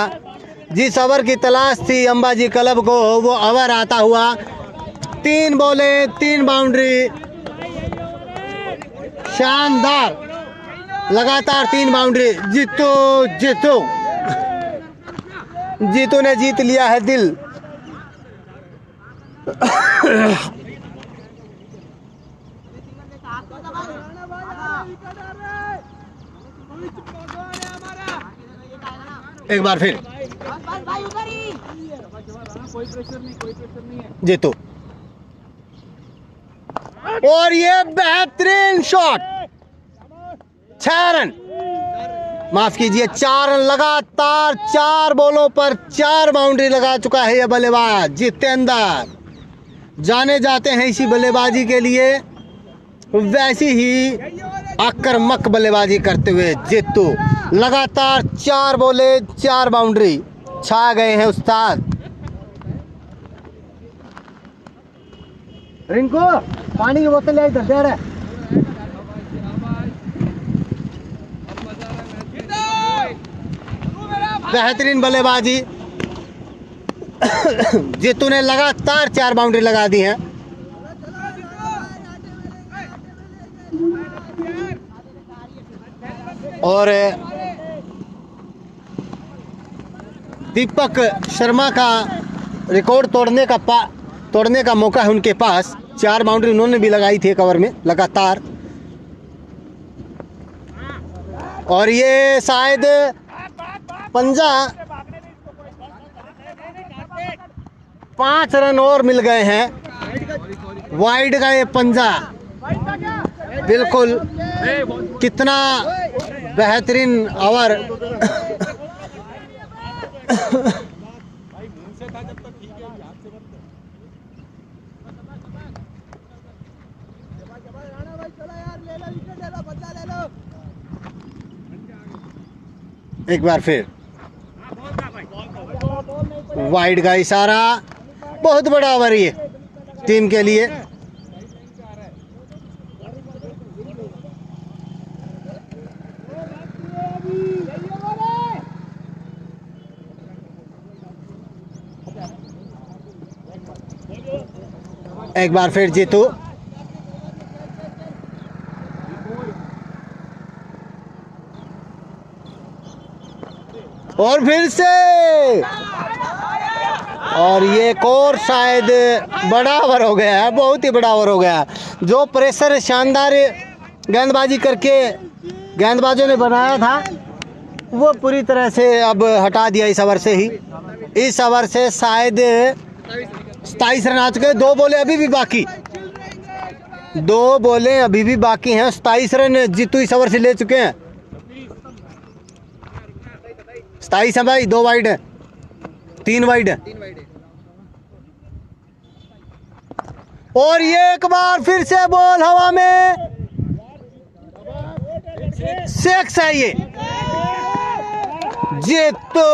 जिस ओवर की तलाश थी अंबाजी क्लब को वो ओवर आता हुआ। 3 बॉले 3 बाउंड्री, शानदार लगातार 3 बाउंड्री। जीतू ने जीत लिया है दिल। एक बार फिर जीतू, और ये बेहतरीन शॉट, 6 रन, माफ कीजिए 4 रन लगातार। 4 बॉलों पर 4 बाउंड्री लगा चुका है ये बल्लेबाज जितेंद्र। जाने जाते हैं इसी बल्लेबाजी के लिए, वैसी ही आक्रामक बल्लेबाजी करते हुए जीतू। लगातार 4 बॉले 4 बाउंड्री, छा गए हैं उस्ताद। रिंकू पानी की बोतल ले इधर दे रहा है। बेहतरीन बल्लेबाजी, जीतू ने लगातार 4 बाउंड्री लगा दी है। और दीपक शर्मा का रिकॉर्ड तोड़ने का मौका है उनके पास। 4 बाउंड्री उन्होंने भी लगाई थी कवर में लगातार। और ये शायद पंजा 5 रन और मिल गए हैं। वाइड का ये पंजा बिल्कुल, कितना बेहतरीन ओवर। एक बार फिर वाइड का इशारा, बहुत बड़ा ओवर ये टीम के लिए। एक बार फिर जीतू, और फिर से, और ये एक और शायद बड़ा ओवर हो गया है, बहुत ही बड़ा ओवर हो गया। जो प्रेशर शानदार गेंदबाजी करके गेंदबाजों ने बनाया था वो पूरी तरह से अब हटा दिया इस ओवर से ही। इस ओवर से शायद 27 रन आ चुके। 2 बॉलें अभी भी बाकी, 2 बॉलें अभी भी बाकी हैं। 27 रन जीतू इस ओवर से ले चुके हैं। 27 है भाई, 2 वाइड है, 3 वाइड है। और ये एक बार फिर से बॉल हवा में, 6 है ये जीतू।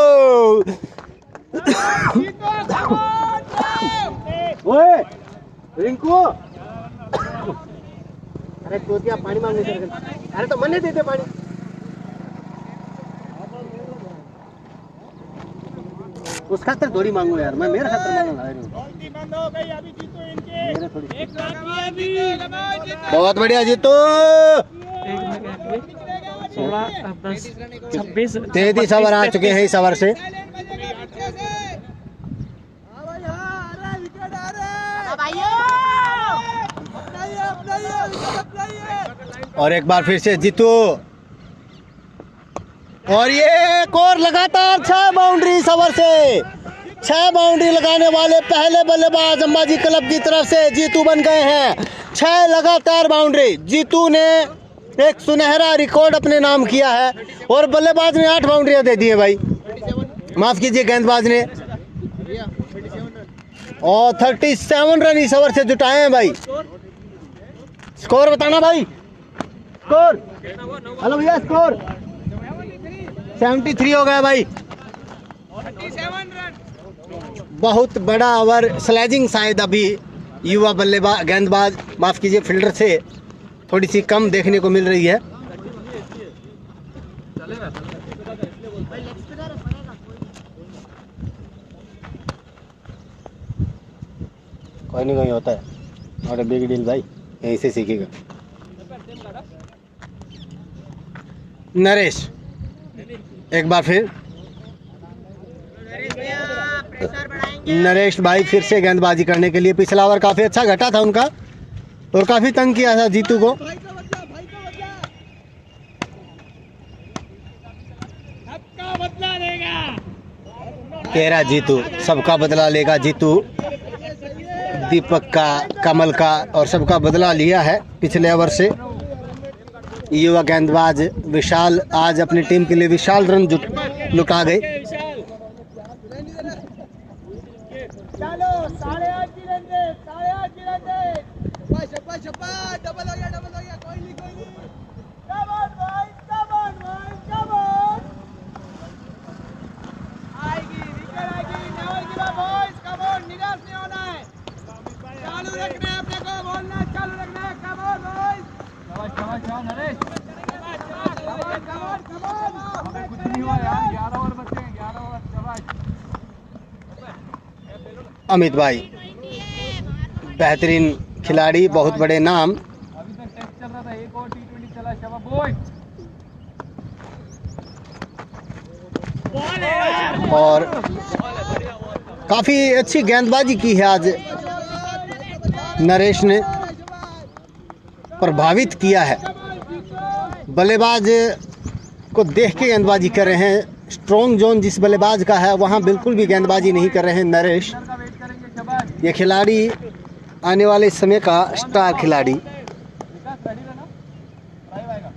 ओए रिंकू, अरे तो क्या पानी मांगने चल गए? अरे तो मन नहीं देते पानी। उस खातर थोड़ी मांगो यार, मैं मेरे खातर मांगूंगा। बहुत बढ़िया जीतू, 33 ओवर आ चुके हैं इस ओवर से। और एक बार फिर से जीतू, और ये एक और लगातार 6 बाउंड्री इस ओवर से। 6 बाउंड्री लगाने वाले पहले बल्लेबाज अंबाजी क्लब की तरफ से जीतू बन गए हैं। 6 लगातार बाउंड्री, जीतू ने एक सुनहरा रिकॉर्ड अपने नाम किया है। और बल्लेबाज ने 8 बाउंड्रियां दे दी है भाई, माफ कीजिए गेंदबाज ने। और 37 रन इस ओवर से जुटाए हैं भाई। स्कोर बताना भाई, स्कोर। हेलो भैया, स्कोर 73 हो गया भाई। बहुत बड़ा ओवर। स्लैजिंग शायद अभी युवा बल्लेबाज गेंदबाज, माफ कीजिए फील्डर से थोड़ी सी कम देखने को मिल रही है। कोई नहीं कोई होता है, और बिग डील भाई, यहीं से सीखेगा। नरेश एक बार फिर, प्रेशर बढ़ाएंगे। नरेश भाई फिर से गेंदबाजी करने के लिए, पिछला ओवर काफ़ी अच्छा घटा था उनका और काफ़ी तंग किया था जीतू को। कह रहा जीतू सबका बदला लेगा, जीतू दीपक का, कमल का और सबका बदला लिया है पिछले ओवर से। युवा गेंदबाज विशाल आज अपनी टीम के लिए विशाल रन लुटा गए। चलो 8.5 की रन दे, 8.5 की रन दे। डबल हो गया, कोई नहीं। कम ऑन भाई, कम ऑन। आएगी, विकेट आएगी, never give up boys, come on, निराश नहीं होना है। चालू रखना है, अपने को बोलना चालू रखना है, कम ऑन बॉयज। शाबाश नरेश, कम ऑन। कुछ नहीं हुआ यार, 11 ओवर बचे हैं, 11 ओवर। शाबाश अमित भाई बेहतरीन खिलाड़ी, बहुत बड़े नाम। अभी तक टेस्ट चल रहा था, एक और T20 चला। शाबाश बॉय। और काफ़ी अच्छी गेंदबाजी की है आज नरेश ने, प्रभावित किया है। बल्लेबाज को देख के गेंदबाजी कर रहे हैं। स्ट्रॉन्ग जोन जिस बल्लेबाज का है वहाँ बिल्कुल भी गेंदबाजी नहीं कर रहे हैं नरेश। का वेट करेंगे। शाबाश ये खिलाड़ी आने वाले समय का स्टार खिलाड़ी। विकास, रेडी रहना, ड्राइव आएगा।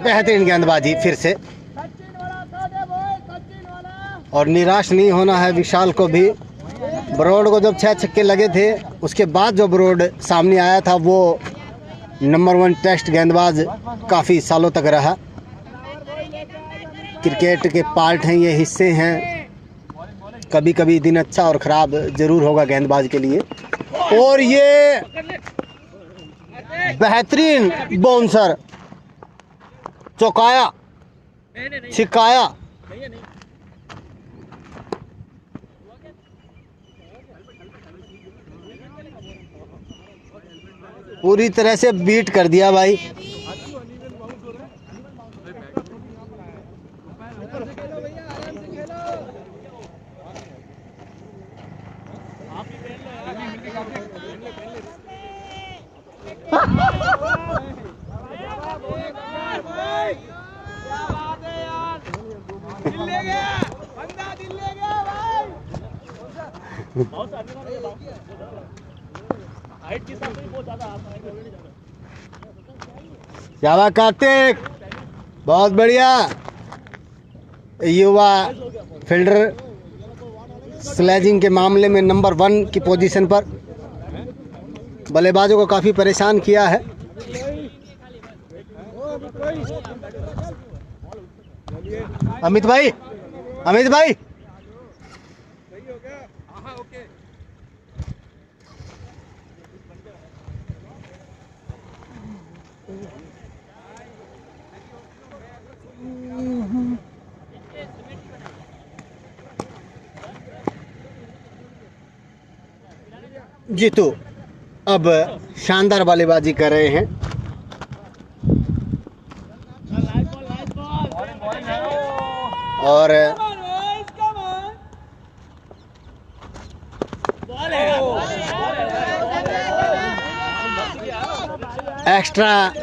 बेहतरीन गेंदबाजी फिर से, सचिन वाला खा दे बॉयज, सचिन वाला। और निराश नहीं होना है विशाल को भी। ब्रॉड को जब 6 छक्के लगे थे उसके बाद जो ब्रॉड सामने आया था वो नंबर 1 टेस्ट गेंदबाज काफ़ी सालों तक रहा। क्रिकेट के पार्ट हैं ये, हिस्से हैं। कभी कभी दिन अच्छा और ख़राब ज़रूर होगा गेंदबाज के लिए। और ये बेहतरीन बाउंसर, चौकाया, छिकाया। पूरी तरह से बीट कर दिया भाई। शाबाश कार्तिक, बहुत बढ़िया। युवा फील्डर स्लेजिंग के मामले में नंबर 1 की पोजीशन पर, बल्लेबाजों को काफ़ी परेशान किया है। अमित भाई, जीतू अब शानदार बल्लेबाजी कर रहे हैं। और एक्स्ट्रा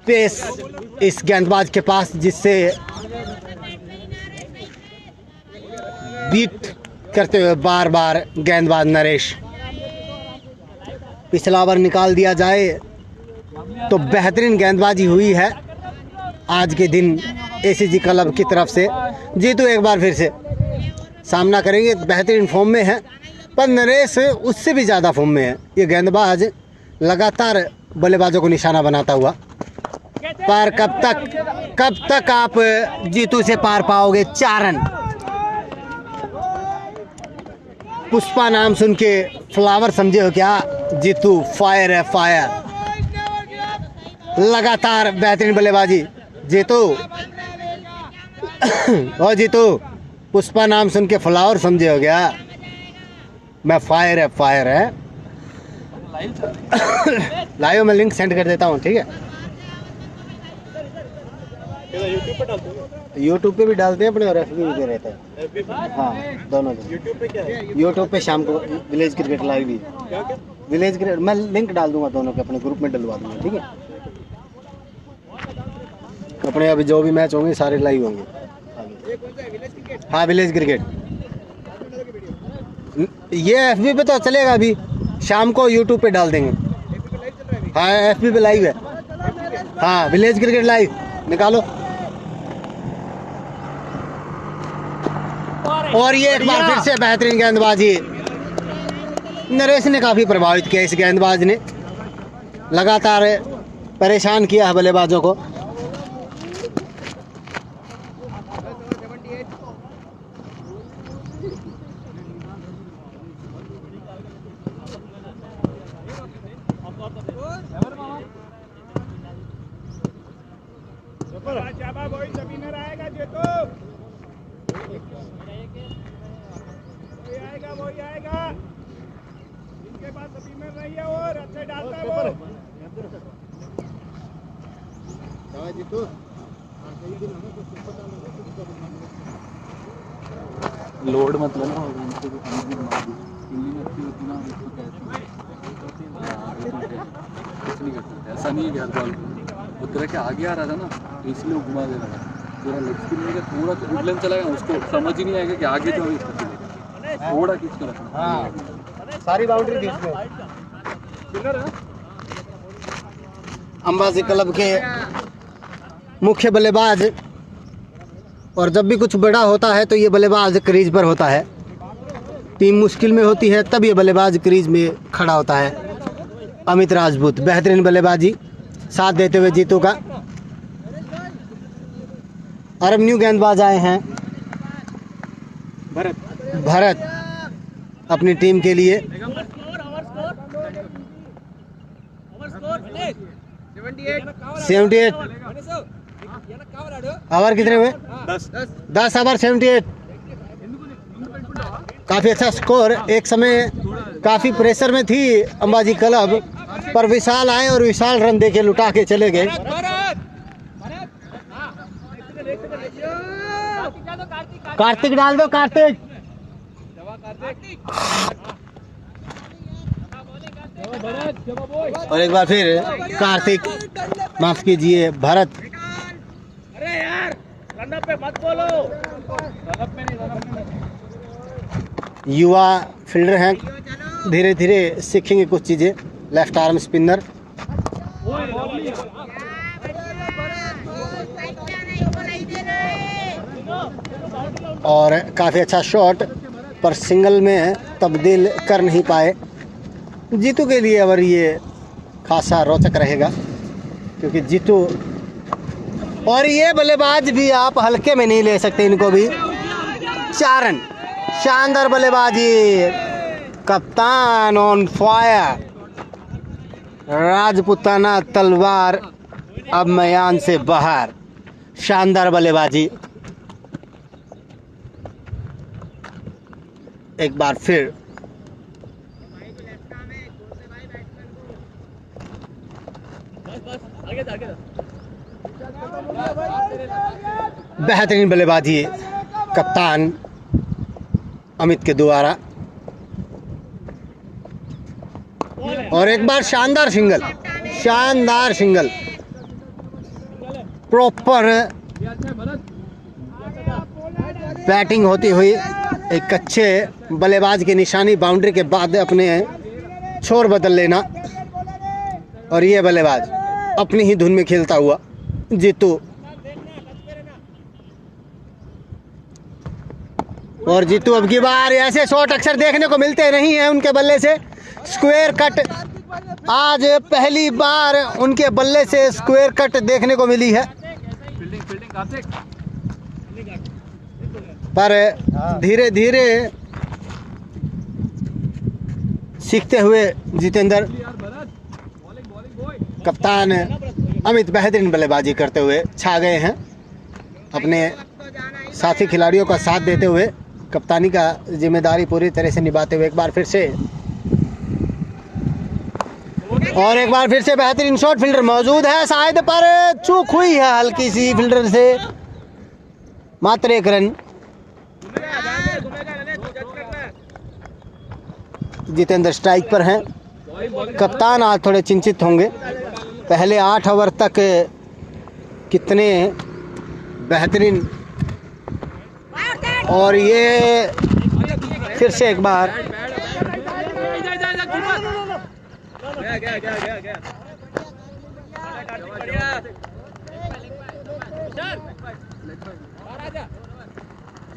पेस इस गेंदबाज के पास, जिससे बीट करते हुए बार बार गेंदबाज नरेश। पिछला ओवर निकाल दिया जाए तो बेहतरीन गेंदबाजी हुई है आज के दिन एसीजी क्लब की तरफ से। जीतू एक बार फिर से सामना करेंगे, बेहतरीन फॉर्म में है, पर नरेश उससे भी ज़्यादा फॉर्म में है। ये गेंदबाज लगातार बल्लेबाजों को निशाना बनाता हुआ, पर कब तक आप जीतू से पार पाओगे। 4 रन। पुष्पा नाम सुन के फ्लावर समझे हो क्या? जीतू फायर है, फायर। लगातार बेहतरीन बल्लेबाजी जीतू। ओ जीतू, पुष्पा नाम सुन के फ्लावर समझे हो गया? मैं फायर है। लाइव में लिंक सेंड कर देता हूँ, ठीक है? यूट्यूब पे भी डालते हैं अपने और FB भी दे रहते हैं। हाँ, दोनों। यूट्यूब पे क्या है? यूट्यूब पे शाम को विलेज क्रिकेट लाइव भी। विलेज क्रिकेट मैं लिंक डाल दूंगा, दोनों के अपने ग्रुप में डलवा दूंगा, ठीक है? अपने अभी जो भी मैच होंगे सारे लाइव होंगे। हाँ, विलेज क्रिकेट ये FB पे तो चलेगा, अभी शाम को यूट्यूब पे डाल देंगे। हाँ, FB पे लाइव है। हाँ, विलेज क्रिकेट लाइव निकालो। और ये एक बार फिर से बेहतरीन गेंदबाजी, नरेश ने काफी प्रभावित किया। इस गेंदबाज ने लगातार परेशान किया है बल्लेबाजों को। वही आएगा। इनके पास अभी में नहीं है और अच्छे डालता है वो। लोड मतलब ना कुछ नहीं कर सकते, ऐसा नहीं है कि हर बॉल वो तरह के आगे आ रहा था ना तो इसलिए वो घुमा दे रहा था। पूरा लेग स्पिन में थोड़ा वुडलैंड चला गया, उसको समझ ही नहीं आएगा कि आगे जो थोड़ा खींच कर रखना। हाँ, सारी बाउंड्री खींच लो। अंबाजी क्लब के मुख्य बल्लेबाज, और जब भी कुछ बड़ा होता है तो ये बल्लेबाज क्रीज पर होता है। टीम मुश्किल में होती है तब ये बल्लेबाज क्रीज में खड़ा होता है। अमित राजपूत बेहतरीन बल्लेबाजी साथ देते हुए जीतू का। और अब न्यू गेंदबाज आए हैं भरत अपनी टीम के लिए। 78 ओवर कितने हुए? 10 ओवर 78। काफी अच्छा स्कोर। एक समय काफी प्रेशर में थी अंबाजी क्लब, पर विशाल आए और विशाल रन देके लुटा के चले गए। कार्तिक डाल दो, कार्तिक। और एक बार फिर कार्तिक, माफ कीजिए भरत। अरे यार रनअप पे मत बोलो। रनअप में नहीं। युवा फील्डर हैं, धीरे धीरे सीखेंगे कुछ चीजें। Left arm spinner. और काफी अच्छा शॉट, पर सिंगल में तब्दील कर नहीं पाए। जीतू के लिए अगर ये खासा रोचक रहेगा, क्योंकि जीतू और ये बल्लेबाज भी आप हल्के में नहीं ले सकते इनको भी। 4 रन, शानदार बल्लेबाजी। कप्तान ऑन फायर। राजपुताना तलवार अब मैदान से बाहर। शानदार बल्लेबाजी। एक बार फिर बेहतरीन बल्लेबाजी कप्तान अमित के द्वारा। और एक बार शानदार सिंगल, शानदार सिंगल। प्रॉपर बैटिंग होती हुई एक अच्छे बल्लेबाज की निशानी। बाउंड्री के बाद अपने छोर बदल लेना। और ये बल्लेबाज अपनी ही धुन में खेलता हुआ जीतू। और जीतू अब की बार ऐसे शॉट अक्सर देखने को मिलते नहीं हैं उनके बल्ले से। स्क्वायर कट, आज पहली बार उनके बल्ले से स्क्वायर कट देखने को मिली है। पर धीरे धीरे सीखते हुए जितेंद्र, कप्तान अमित बेहतरीन बल्लेबाजी करते हुए छा गए हैं अपने साथी खिलाड़ियों का साथ देते हुए कप्तानी का जिम्मेदारी पूरी तरह से निभाते हुए एक बार फिर से बेहतरीन शॉट फील्डर मौजूद है साइड पर, चूक हुई है हल्की सी फील्डर से, मात्र 1 रन। जितेंद्र स्ट्राइक पर हैं। कप्तान आज थोड़े चिंतित होंगे। पहले 8 ओवर तक कितने बेहतरीन, और ये फिर से एक बार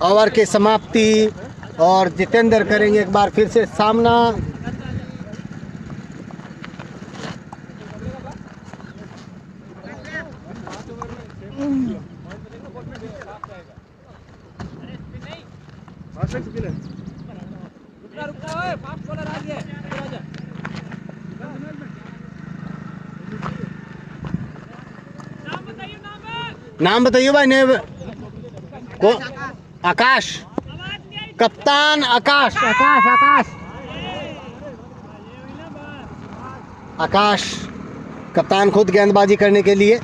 ओवर की समाप्ति और जितेंद्र करेंगे एक बार फिर से सामना। नाम बताइए भाई ने को आकाश, कप्तान आकाश कप्तान खुद गेंदबाजी करने के लिए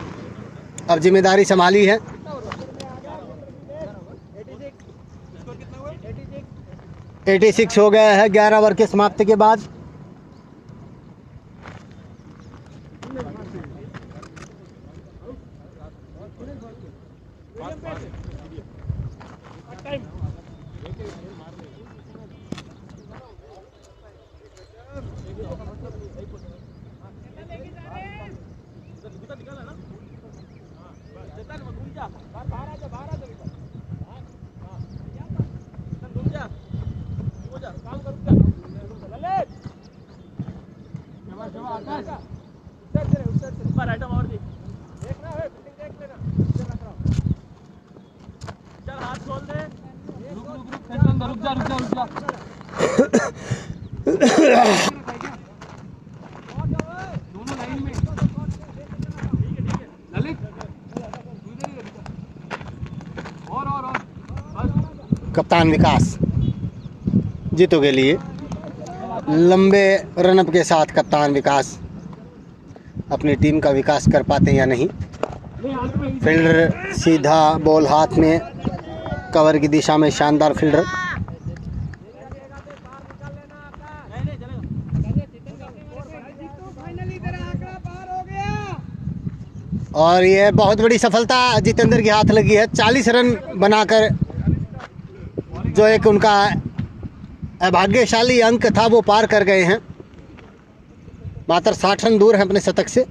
अब जिम्मेदारी संभाली है। 86 हो गया है 11 ओवर के समाप्ति के बाद। कप्तान विकास जीतू के लिए लंबे रनअप के साथ कप्तान विकास अपनी टीम का विकास कर पाते हैं या नहीं। फील्डर सीधा बॉल हाथ में, कवर की दिशा में शानदार फील्डर। और ये बहुत बड़ी सफलता जितेंद्र के हाथ लगी है। 40 रन बनाकर जो एक उनका अभाग्यशाली अंक था वो पार कर गए हैं। मात्र 60 रन दूर हैं अपने शतक से।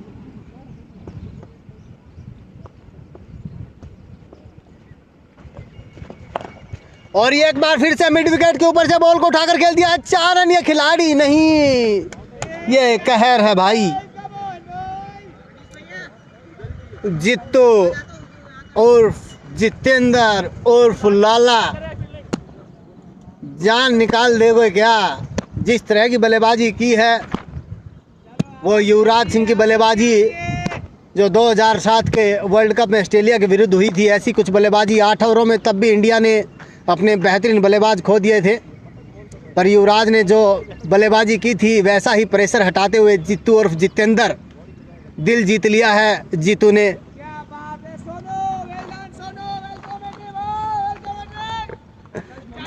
और ये एक बार फिर से मिड विकेट के ऊपर से बॉल को उठाकर खेल दिया। 4 रन। ये खिलाड़ी नहीं, ये कहर है भाई। जित्तू उर्फ जितेंद्र उर्फ लाला जान निकाल देगा क्या। जिस तरह की बल्लेबाजी की है वो युवराज सिंह की बल्लेबाजी जो 2007 के वर्ल्ड कप में ऑस्ट्रेलिया के विरुद्ध हुई थी, ऐसी कुछ बल्लेबाजी 8 ओवरों में तब भी इंडिया ने अपने बेहतरीन बल्लेबाज खो दिए थे। पर युवराज ने जो बल्लेबाजी की थी वैसा ही प्रेशर हटाते हुए जित्तू उर्फ जितेंद्र दिल जीत लिया है जीतू ने।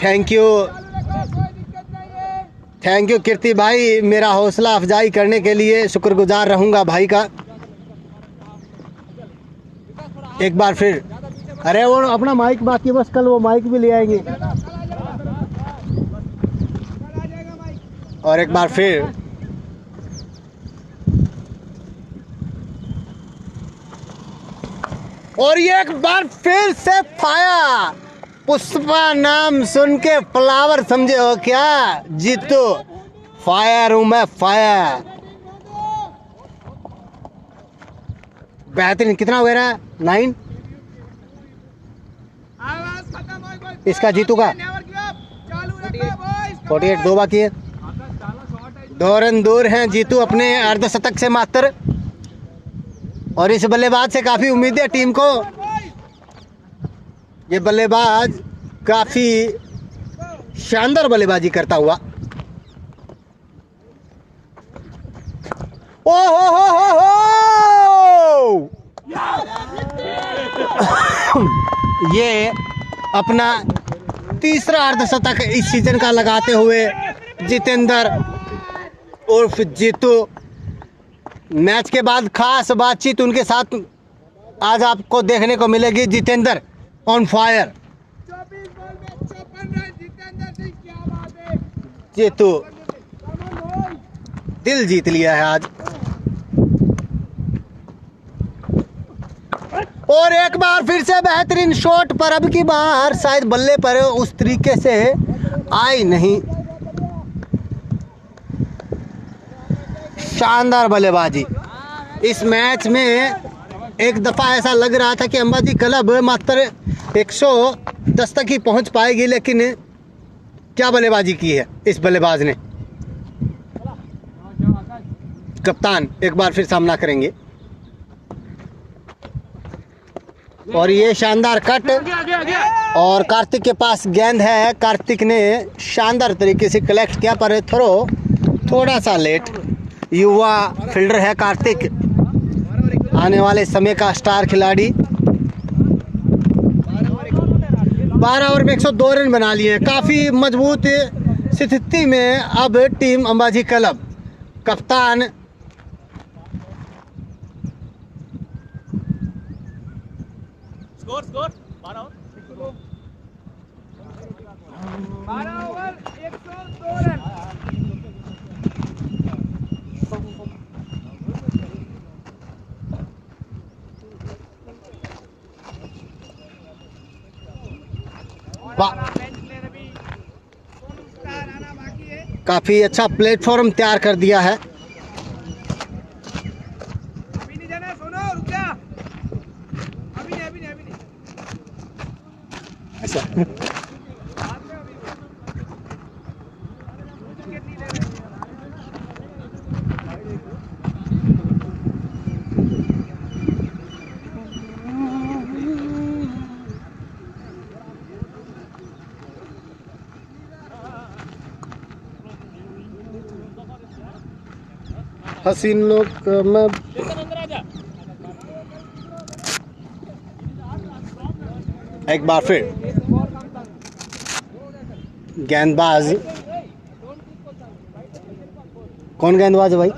थैंक यू कीर्ति भाई, मेरा हौसला अफजाई करने के लिए शुक्रगुजार रहूंगा भाई का। एक बार फिर, अरे वो अपना माइक बाकी, बस कल वो माइक भी ले आएंगे। और एक बार फिर और ये एक बार फिर से फायर। पुष्पा नाम सुन के फ्लावर समझे हो क्या जीतू? फायर हूं मैं, फायर। बेहतरीन। कितना हो गया? 9। इसका जीतू का 48, 2 बाकी है। 2 रन दूर हैं जीतू अपने अर्धशतक से मात्र। और इस बल्लेबाज से काफी उम्मीद है टीम को। ये बल्लेबाज काफी शानदार बल्लेबाजी करता हुआ। ओ हो ये अपना तीसरा अर्धशतक इस सीजन का लगाते हुए जितेंद्र उर्फ जीतू। मैच के बाद खास बातचीत उनके साथ आज आपको देखने को मिलेगी। Jitendra on fire. 24 बॉल में 56 रन जितेंद्र सिंह, क्या बात है। जीतू कमल बोल। दिल जीत लिया है आज। और एक बार फिर से बेहतरीन शॉट, पर अब की बार शायद बल्ले पर उस तरीके से आई नहीं। शानदार बल्लेबाजी। इस मैच में एक दफ़ा ऐसा लग रहा था कि अंबाजी क्लब मात्र 110 तक ही पहुंच पाएगी, लेकिन क्या बल्लेबाजी की है इस बल्लेबाज ने। कप्तान एक बार फिर सामना करेंगे। और ये शानदार कट, और कार्तिक के पास गेंद है। कार्तिक ने शानदार तरीके से कलेक्ट किया, पर थ्रो थोड़ा सा लेट। युवा फील्डर है कार्तिक, आने वाले समय का स्टार खिलाड़ी। 12 ओवर में 102 रन बना लिए। काफ़ी मजबूत स्थिति में अब टीम अंबाजी क्लब। कप्तान स्कोर 12 ओवर 102 रन। काफ़ी अच्छा प्लेटफॉर्म तैयार कर दिया है। अभी नहीं जाना, सुनो, रुक जा। अभी नहीं। ऐसा बाद में अभी विकेट नहीं ले रहे। हसीन लोग में एक बार फिर गेंदबाज। कौन गेंदबाज है भाई?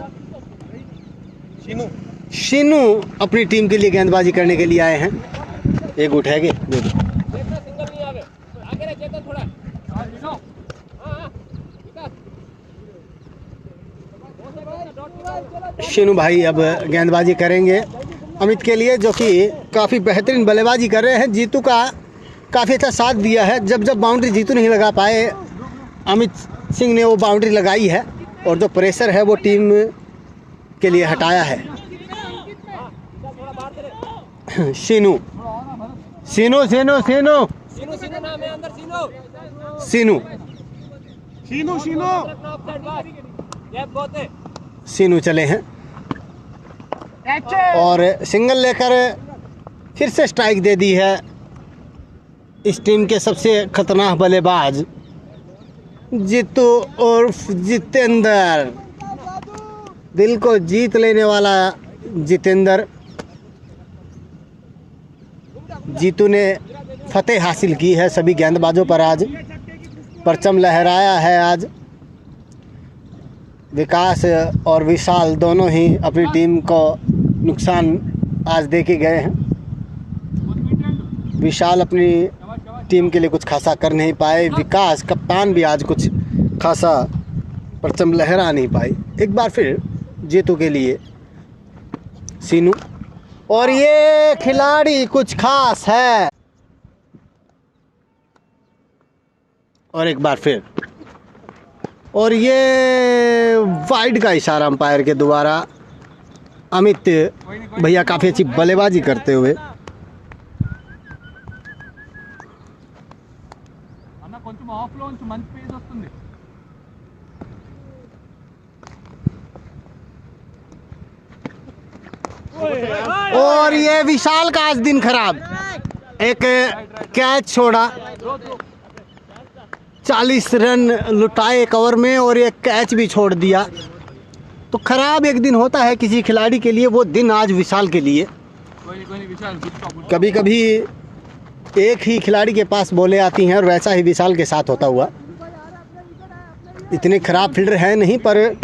शीनू अपनी टीम के लिए गेंदबाजी करने के लिए आए हैं। एक उठाएंगे शीनू भाई अब गेंदबाजी करेंगे अमित के लिए, जो कि काफ़ी बेहतरीन बल्लेबाजी कर रहे हैं। जीतू का काफ़ी अच्छा साथ दिया है। जब बाउंड्री जीतू नहीं लगा पाए, अमित सिंह ने वो बाउंड्री लगाई है, और जो प्रेशर है वो टीम के लिए हटाया है। शीनू शीनू शीनू शीनू शीनू शीनू चले हैं और सिंगल लेकर फिर से स्ट्राइक दे दी है इस टीम के सबसे खतरनाक बल्लेबाज जीतू उर्फ जितेंद्र। दिल को जीत लेने वाला जितेंद्र। जीतू ने फतेह हासिल की है सभी गेंदबाजों पर। आज परचम लहराया है। आज विकास और विशाल दोनों ही अपनी टीम को नुकसान आज दे के गए हैं। विशाल अपनी टीम के लिए कुछ खासा कर नहीं पाए। विकास कप्तान भी आज कुछ खासा परचम लहरा नहीं पाई। एक बार फिर जीतू के लिए सीनू, और ये खिलाड़ी कुछ खास है। और एक बार फिर, और ये वाइड का इशारा अंपायर के द्वारा। अमित भैया काफ़ी अच्छी बल्लेबाजी करते हुए। కొంచెం ఆఫ్ లో కొంచెం మంచి పేస్ వస్తుంది. और ये विशाल का आज दिन खराब। एक कैच छोड़ा, 40 रन लुटाए एक ओवर में और एक कैच भी छोड़ दिया। तो खराब एक दिन होता है किसी खिलाड़ी के लिए, वो दिन आज विशाल के लिए। कभी कभी एक ही खिलाड़ी के पास बॉलें आती हैं और वैसा ही विशाल के साथ होता हुआ। इतने खराब फील्डर है नहीं, पर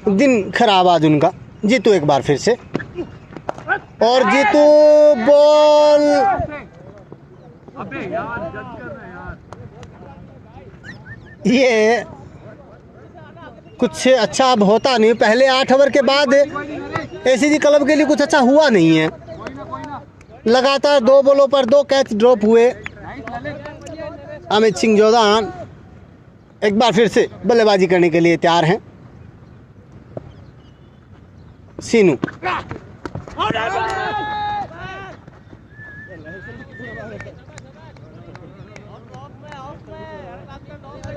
दिन खराब आज उनका। जीतू एक बार फिर से, और जीतू बॉल ये कुछ अच्छा अब होता नहीं। पहले 8 ओवर के बाद एसीजी क्लब के लिए कुछ अच्छा हुआ नहीं है। लगातार 2 बॉलों पर 2 कैच ड्रॉप हुए। अमित सिंह जोधान एक बार फिर से बल्लेबाजी करने के लिए तैयार हैं। सीनू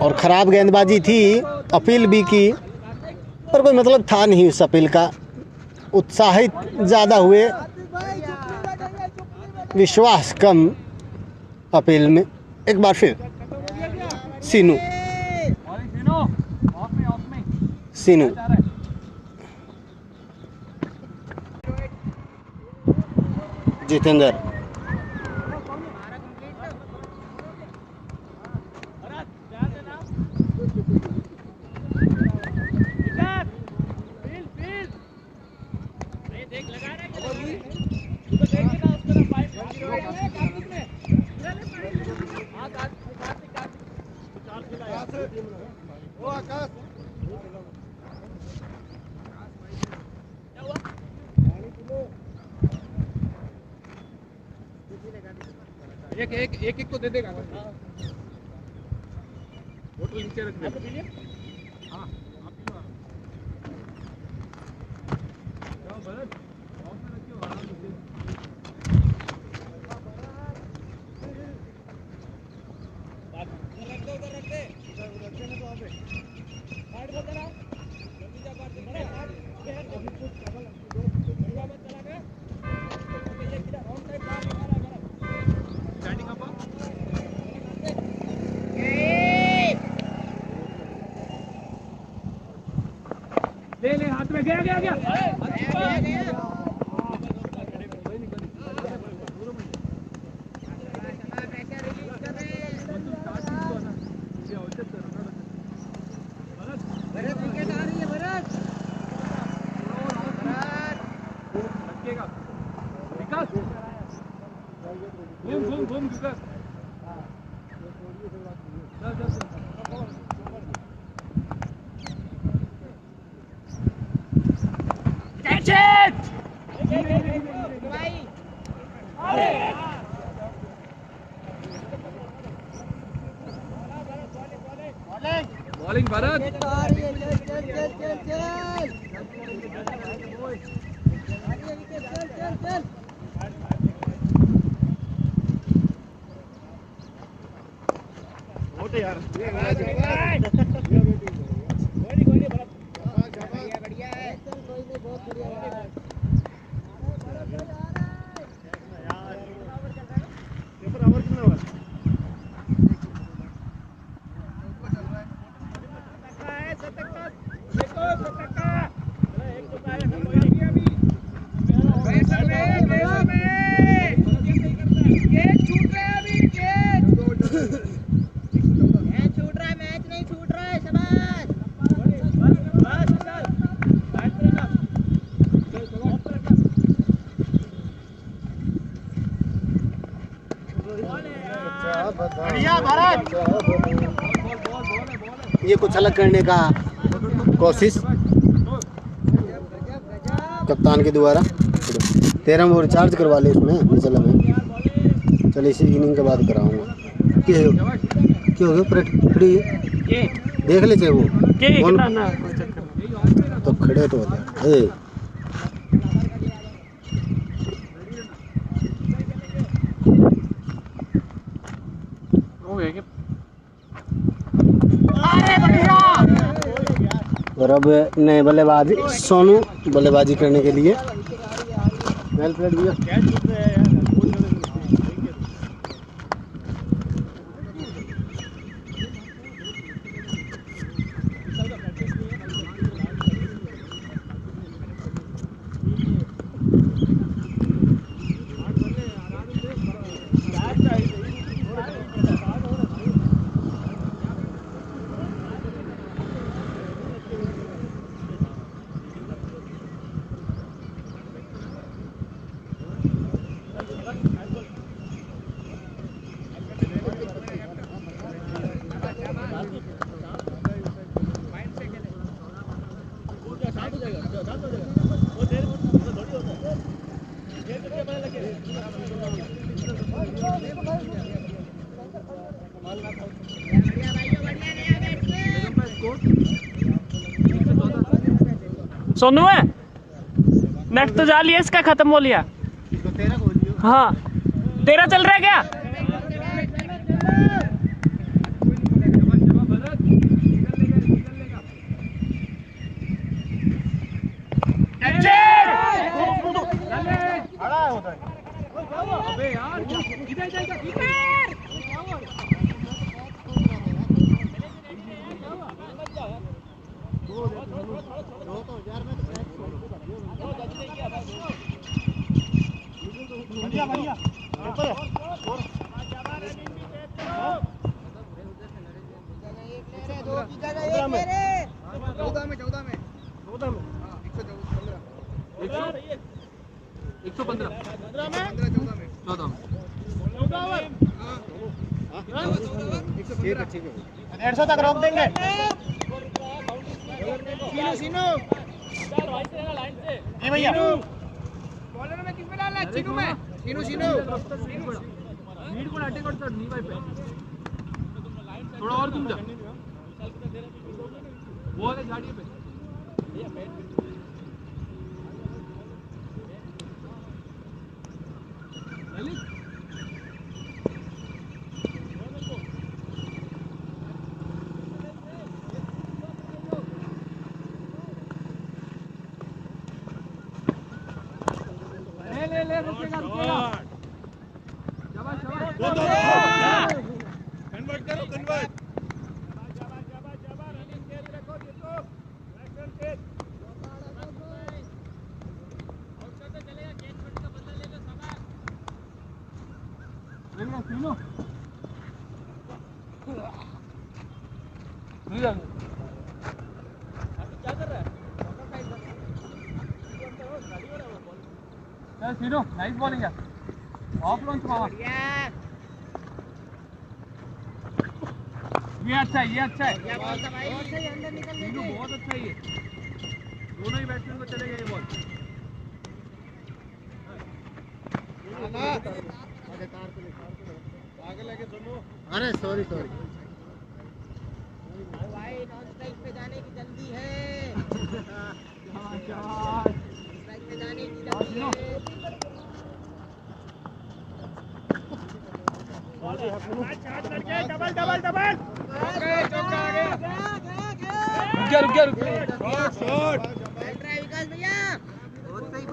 और खराब गेंदबाजी थी, अपील भी की, पर कोई मतलब था नहीं उस अपील का। उत्साहित ज़्यादा हुए, विश्वास कम अपील में। एक बार फिर सीनू सीनू जितेंद्र एक तो दे देगा। बोतल नीचे रख दे। हाँ, भरत ऑफ में रखियो, आराम से। ले हाथ में गया घूम बॉलिंग भरत ये कुछ अलग करने का कोशिश कप्तान के द्वारा। 13 ओवर चार्ज करवा ले उसमें मिसल में। चल इसी इनिंग के बाद कराऊंगा। क्यों हो गया खड़ी देख ले चाहे वो तो खड़े तो हो जाए। और अब नए बल्लेबाज सोनू बल्लेबाजी करने के लिए। वेल प्लेड भैया। सोनू है नेट तो जा लिया इसका, खत्म हो लिया। हाँ 13 चल रहा है क्या? तक रोक देंगे। जी भैया बॉलर में किसमें डालना है? चीनू में, चीनू लीड को अटैक करता नहीं भाई पे थोड़ा और घूम जा वो वाले गाड़ी पे ले रुकेगा कन्वर्ट करो कन्वर्ट क्या कर रहा है? सीनो नाइस बॉलिंग है ऑफ लॉन्च मामा ये अच्छा है सीनो बहुत अच्छा है ये दोनों ही बैट्समैन को चलेगा ये बॉल आगे लेके दोनों अरे सॉरी भाई नॉन स्ट्राइक पे जाने की जल्दी है स्ट्राइक पे जाने की जल्दी है डबल रुक गया शॉट ट्राई विकास भैया बहुत सही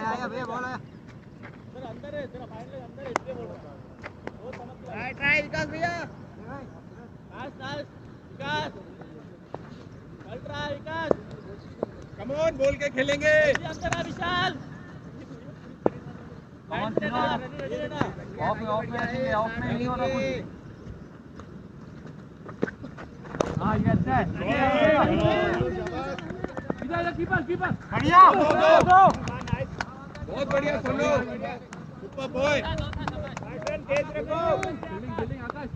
आया भैया बॉल आया इधर अंदर है तेरा फाइनल अंदर है इसलिए बोल रहा हूं ट्राई विकास भैया nice Vikas ultra Vikas come on बोल के खेलेंगे अंदर आ विशाल ऑफ में नहीं हो रहा कुछ हां ये अच्छा है इधर कीपर बढ़िया बहुत बढ़िया सुनो सुपर बॉय रन तेज रखो फील्डिंग आकाश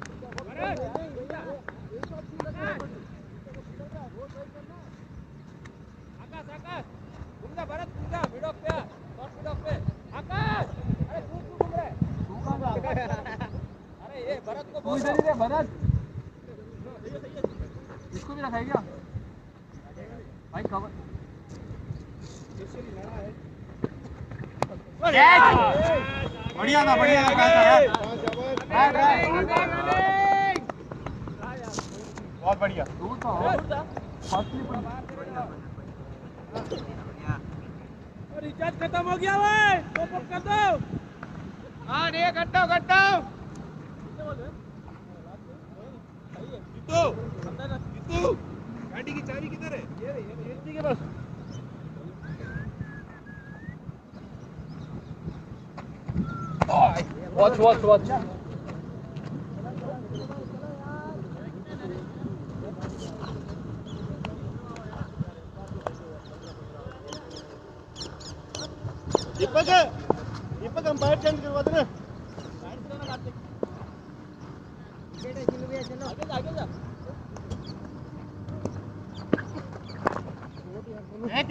आकाश घूम जा भरत घूम जा मिडॉक पे शॉट मिडॉक पे आकाश अरे तू घूम रहा है अरे ये भरत को बोल इधर ही भरत इसको भी रखाई क्या भाई कवर बढ़िया था बहुत बढ़िया दूर था रिचार्ज खत्म हो गया भाई टॉप अप कर दो हां नहीं करता जीतू गाड़ी की चाबी किधर है ये के पास watch दीपक अंपायर चेंज करवा देना। एक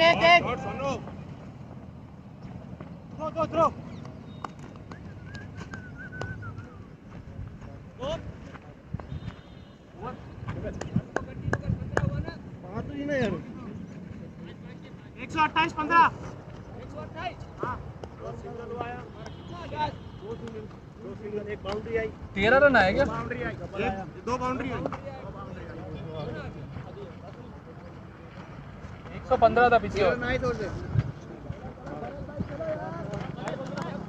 थ्रो बात तो ही ना यार 128 15 एक बाउंड्री आई 13 रन आए क्या? बाउंड्री आई 2 बाउंड्री आई 115 था पीछे और।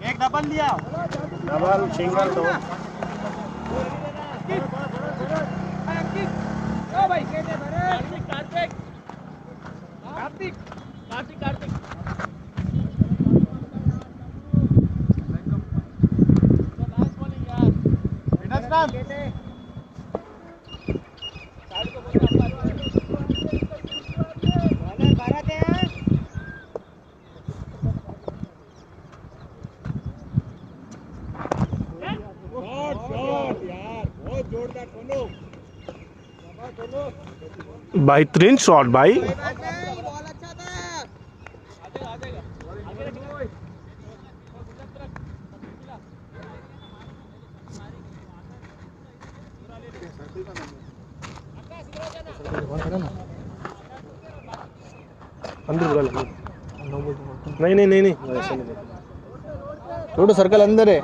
एक डबल लिया डबल सिंगल तो बेहतरीन शॉट भाई। नहीं नहीं नहीं नहीं थोड़ा सर्कल अंदर है।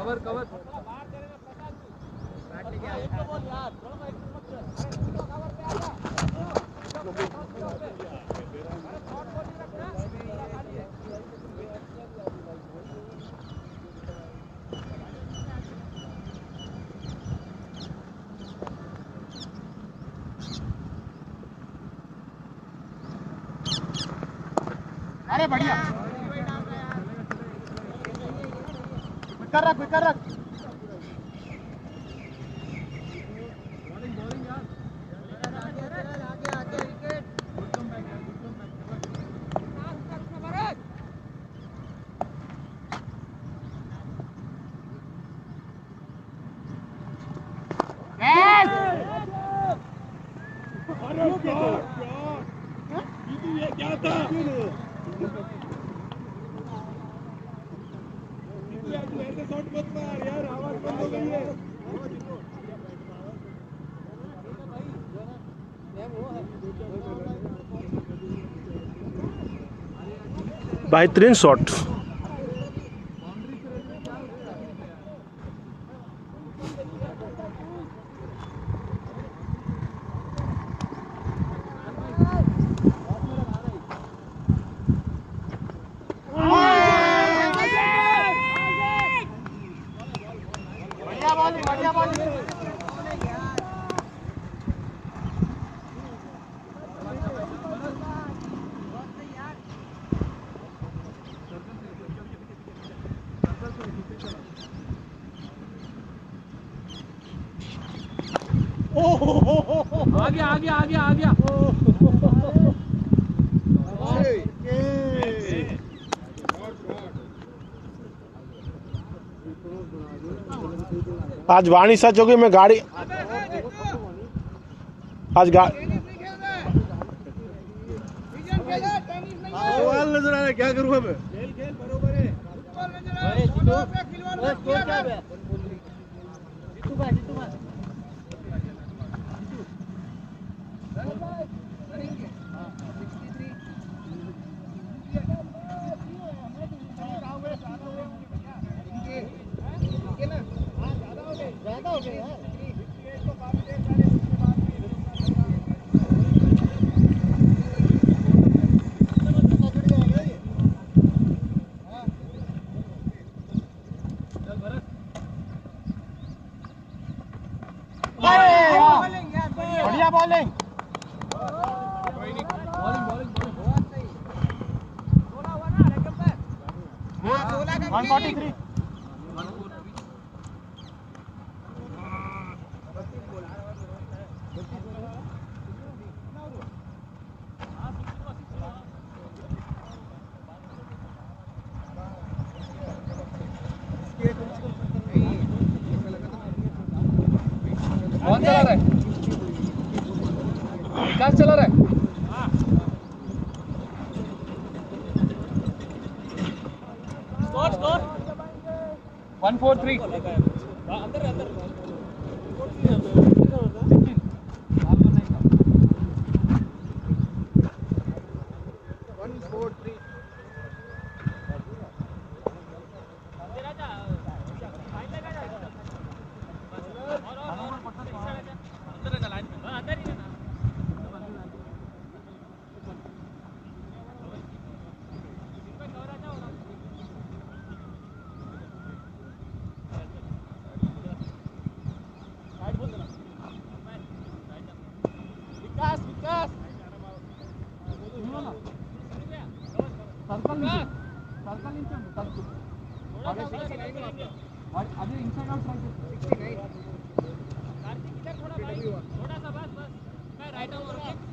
अरे बढ़िया कर रख क्या था ऐसे शॉट मत मार यार आवाज बंद हो गई है। बेहतरीन शॉट। बढ़िया बॉलिंग आ गया आज वाणी सच होगी। मैं गाड़ी आज नजर आ रहा है क्या करूँ अब खेल बरोबर है ज्यादा हो गए यार बढ़िया बॉलिंग 143 1 कौन चला रहा है? विकास चला रहा है। स्कोर 1-4-3।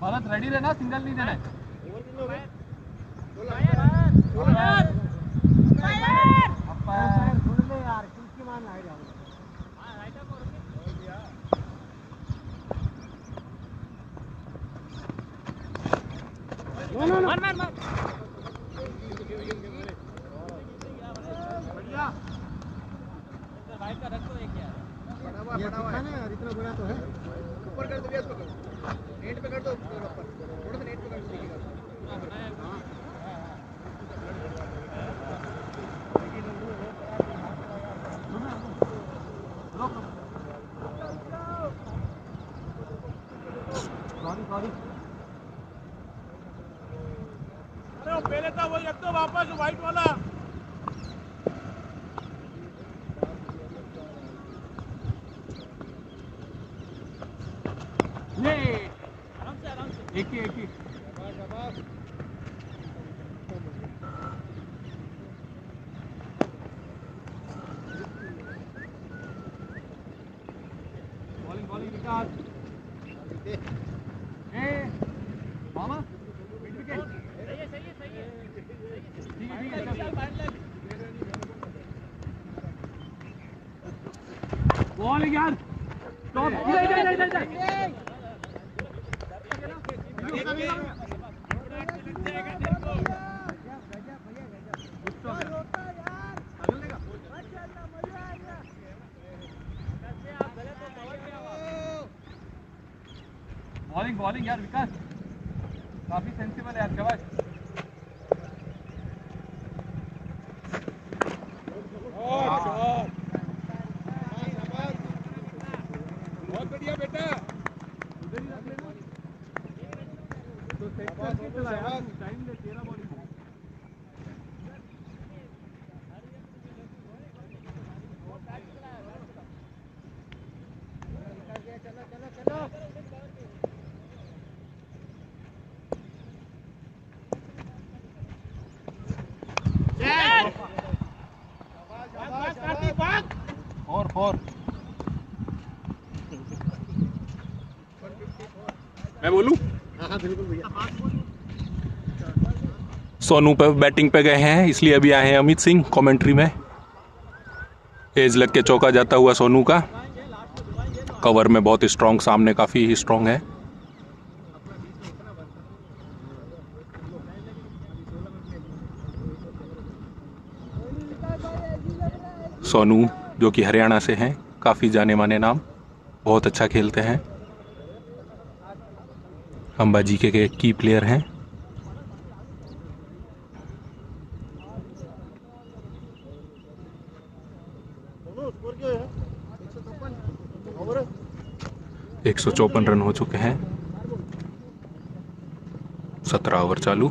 भरत रेडी रहना, सिंगल नहीं देना है। इतना बड़ा तो है, ऊपर कर दो, नेट पे कर दो, थोड़ा सा नेट पे कर दो, दिखेगा। अरे पहले था वही रख दो वापस व्हाइट वाला। एक ही बॉलिंग विकास। मामा ठीक है बॉलिंग यार, टॉप बॉलिंग यार विकास, काफी सेंसिबल है यार। शाबाश। बहुत बढ़िया बेटा, उधर ही रख लेना तो सेट करके चला यार, टाइम दे, तेरा बॉलिंग। फोर मैं बोलूं? हाँ बिल्कुल भैया। सोनू पे बैटिंग पे गए हैं, इसलिए अभी आए हैं अमित सिंह कमेंट्री में। एज लग के चौका जाता हुआ सोनू का, कवर में बहुत स्ट्रॉन्ग, सामने काफ़ी स्ट्रॉन्ग है। सोनू जो कि हरियाणा से हैं, काफ़ी जाने माने नाम, बहुत अच्छा खेलते हैं, अंबाजी के की प्लेयर हैं। है 154 रन हो चुके हैं, 17 ओवर चालू।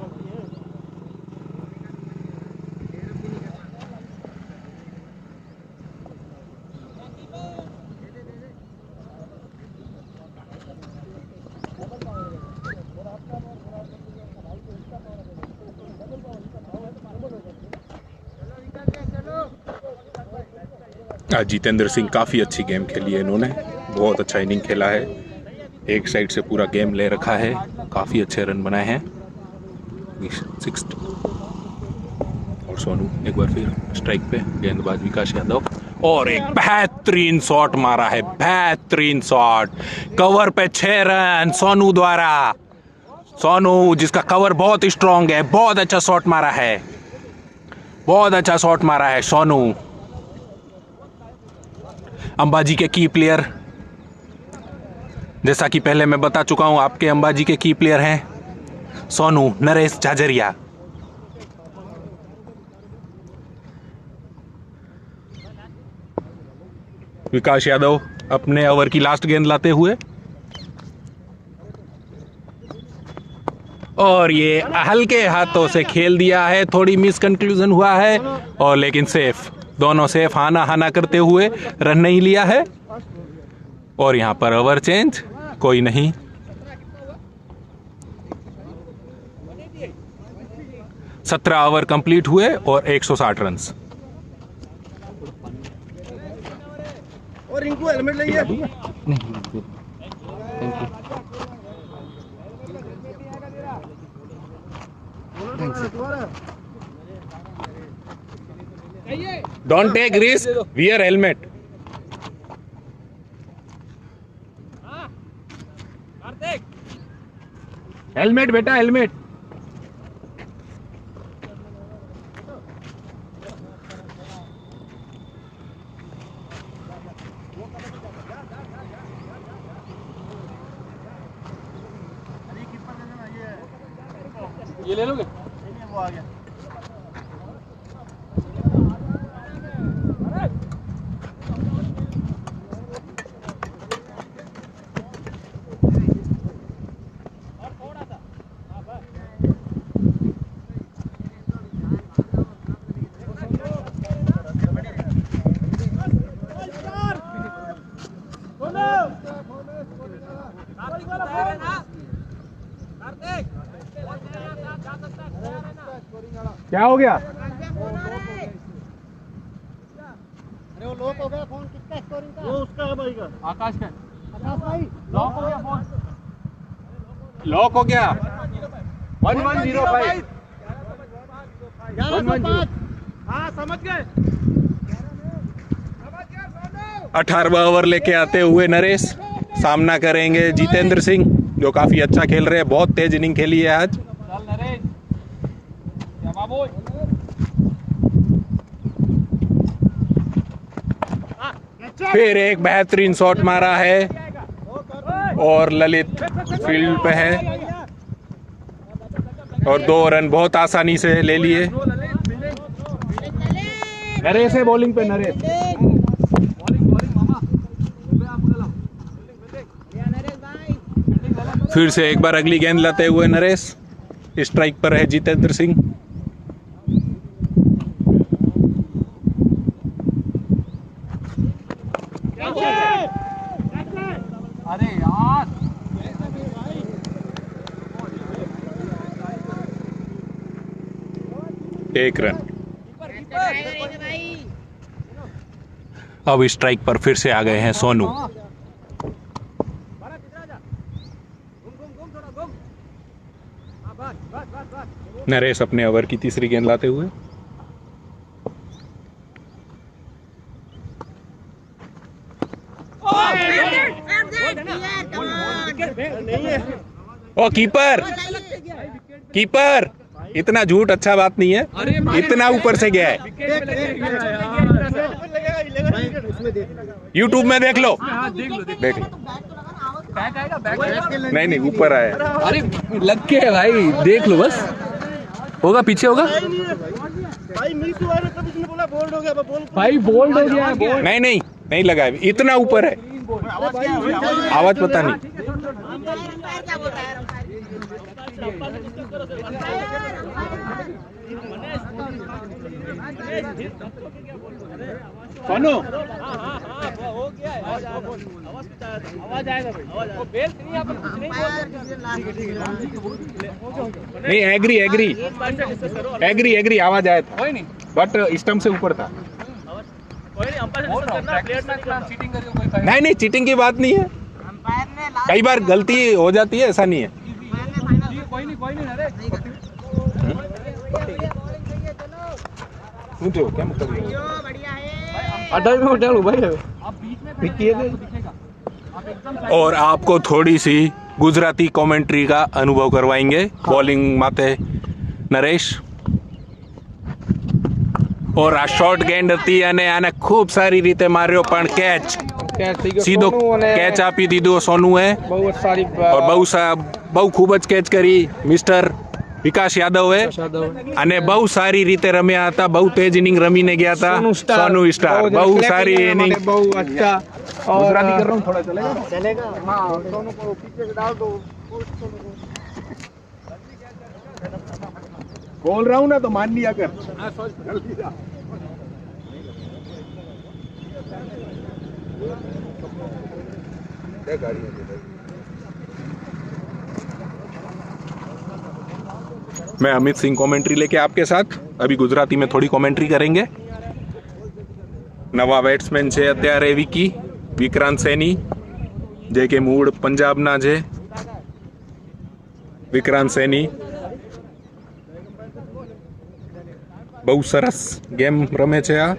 आज जितेंद्र सिंह काफ़ी अच्छी गेम खेली है इन्होंने, बहुत अच्छा इनिंग खेला है, एक साइड से पूरा गेम ले रखा है, काफ़ी अच्छे रन बनाए हैं। 60 और सोनू एक बार फिर स्ट्राइक पे, गेंदबाज विकास यादव, और एक बेहतरीन शॉट मारा है, बेहतरीन शॉट, कवर पे 6 रन सोनू द्वारा। सोनू जिसका कवर बहुत स्ट्रांग है, बहुत अच्छा शॉट मारा है, बहुत अच्छा शॉट मारा है सोनू। अंबाजी के की प्लेयर, जैसा कि पहले मैं बता चुका हूं, आपके अंबाजी के की प्लेयर हैं सोनू नरेश झाझरिया। विकास यादव अपने ओवर की लास्ट गेंद लाते हुए, और ये हल्के हाथों से खेल दिया है, थोड़ी मिसकंक्लूजन हुआ है, और लेकिन सेफ, दोनों सेफ हाना हाना करते हुए रन नहीं लिया है। और यहां पर ओवर चेंज कोई नहीं, 17 ओवर कंप्लीट हुए और 160 रन। और रिंकू हेलमेट लेंगे। Don't take risk, wear helmet. Helmet बेटा, हेलमेट। ये ले लोगे? वो आ गया। क्या हो गया? अरे वो लॉक हो गया फोन, किसका स्कोरिंग का? वो उसका है भाई का। आकाश का आकाश भाई लॉक हो गया फोन। लॉक हो गया। 1105। 1105। हाँ समझ गए। 18वां ओवर लेके आते हुए नरेश सामना करेंगे जितेंद्र सिंह, जो काफी अच्छा खेल रहे हैं, बहुत तेज इनिंग खेली है आज। चल नरेश, क्या बाबू? फिर एक बेहतरीन शॉट मारा है, और ललित फील्ड पे है, और 2 रन बहुत आसानी से ले लिए। नरेश है बॉलिंग पे, नरेश। फिर से एक बार अगली गेंद लाते हुए नरेश, स्ट्राइक पर है जितेंद्र सिंह। अरे यार, एक रन। अब स्ट्राइक पर फिर से आ गए हैं सोनू। नरेश अपने ओवर की तीसरी गेंद लाते हुए, ओ कीपर, कीपर इतना झूठ अच्छा बात नहीं है, इतना ऊपर से गया है। यूट्यूब में देख लो, देख लो। नहीं नहीं, ऊपर आया। अरे लग के है भाई, देख लो बस। होगा, पीछे होगा भाई। मिस हुआ है, तब इसने बोला बोल्ड हो गया। भाई, बोल्ड हो गया है। नहीं नहीं नहीं लगा है, इतना ऊपर है, आवाज पता नहीं। सोनू हो गया है। आवाज आएगा भाई। वो बेल नहीं, यहाँ पर कुछ नहीं। नहीं, एग्री एग्री एग्री एग्री, आवाज आया था, कोई नहीं, बट स्टंप से ऊपर था। कोई नहीं, अंपायर से करना, प्लेयर ना करना। चीटिंग करिए कोई फायदा नहीं नहीं, चीटिंग की बात नहीं है, कई बार गलती हो जाती है, ऐसा नहीं है। कोई नहीं, अरे ઊંચો કેમ કરી बढ़िया है अड्डा में उठा लूं भाई आप बीच में पिकिए दे। दिखेगा आप एकदम और आपको थोड़ी सी गुजराती कमेंट्री का अनुभव करवाएंगे बॉलिंग माते नरेश और આ શોર્ટ ગેન્ડ હતી અને આને ખૂબ સારી રીતે માર્યો પણ કેચ સીધો કેચ આપી દીધો સોનુએ बहुत सारी और બહુ ખૂબ જ કેચ કરી મિસ્ટર વિકાસ યાદવે અને બહુ સારી રીતે રમ્યા હતા બહુ તેજ ઇનિંગ રમીને ગયા હતા સોનુ સ્ટાર બહુ સારી ઇનિંગ बहुत अच्छा और गुजराती कर रहा हूँ थोड़ा चलेगा चलेगा हाँ सोनू को पीछे से डाल दो बोल रहा हूँ ना तो मान लिया कर मैं अमित सिंह कमेंट्री लेके आपके साथ अभी गुजराती में थोड़ी कमेंट्री करेंगे नवा બેટ્સમેન છે અત્યારે વિક્રાંત સૈની જે કે મૂળ પંજાબના છે વિક્રાંત સૈની બહુ સરસ ગેમ રમે છે આ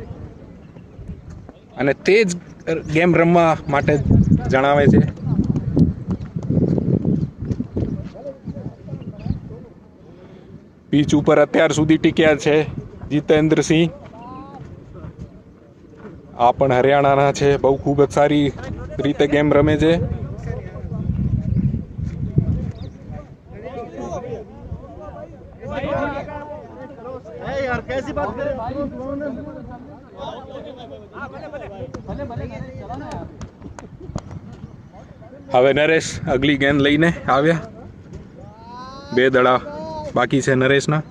અને તેજ ગેમ રમવા માટે જણાવે છે પીચ ઉપર અત્યાર સુધી ટીક્યા છે જીતેન્દ્રસિંહ આ પણ હરિયાણાના છે બહુ ખૂબ જ સારી રીતે ગેમ રમે છે यार कैसी बात कर હવે નરેશ અગલી ગેંદ લઈને આવ્યા બે દડા બાકી છે નરેશના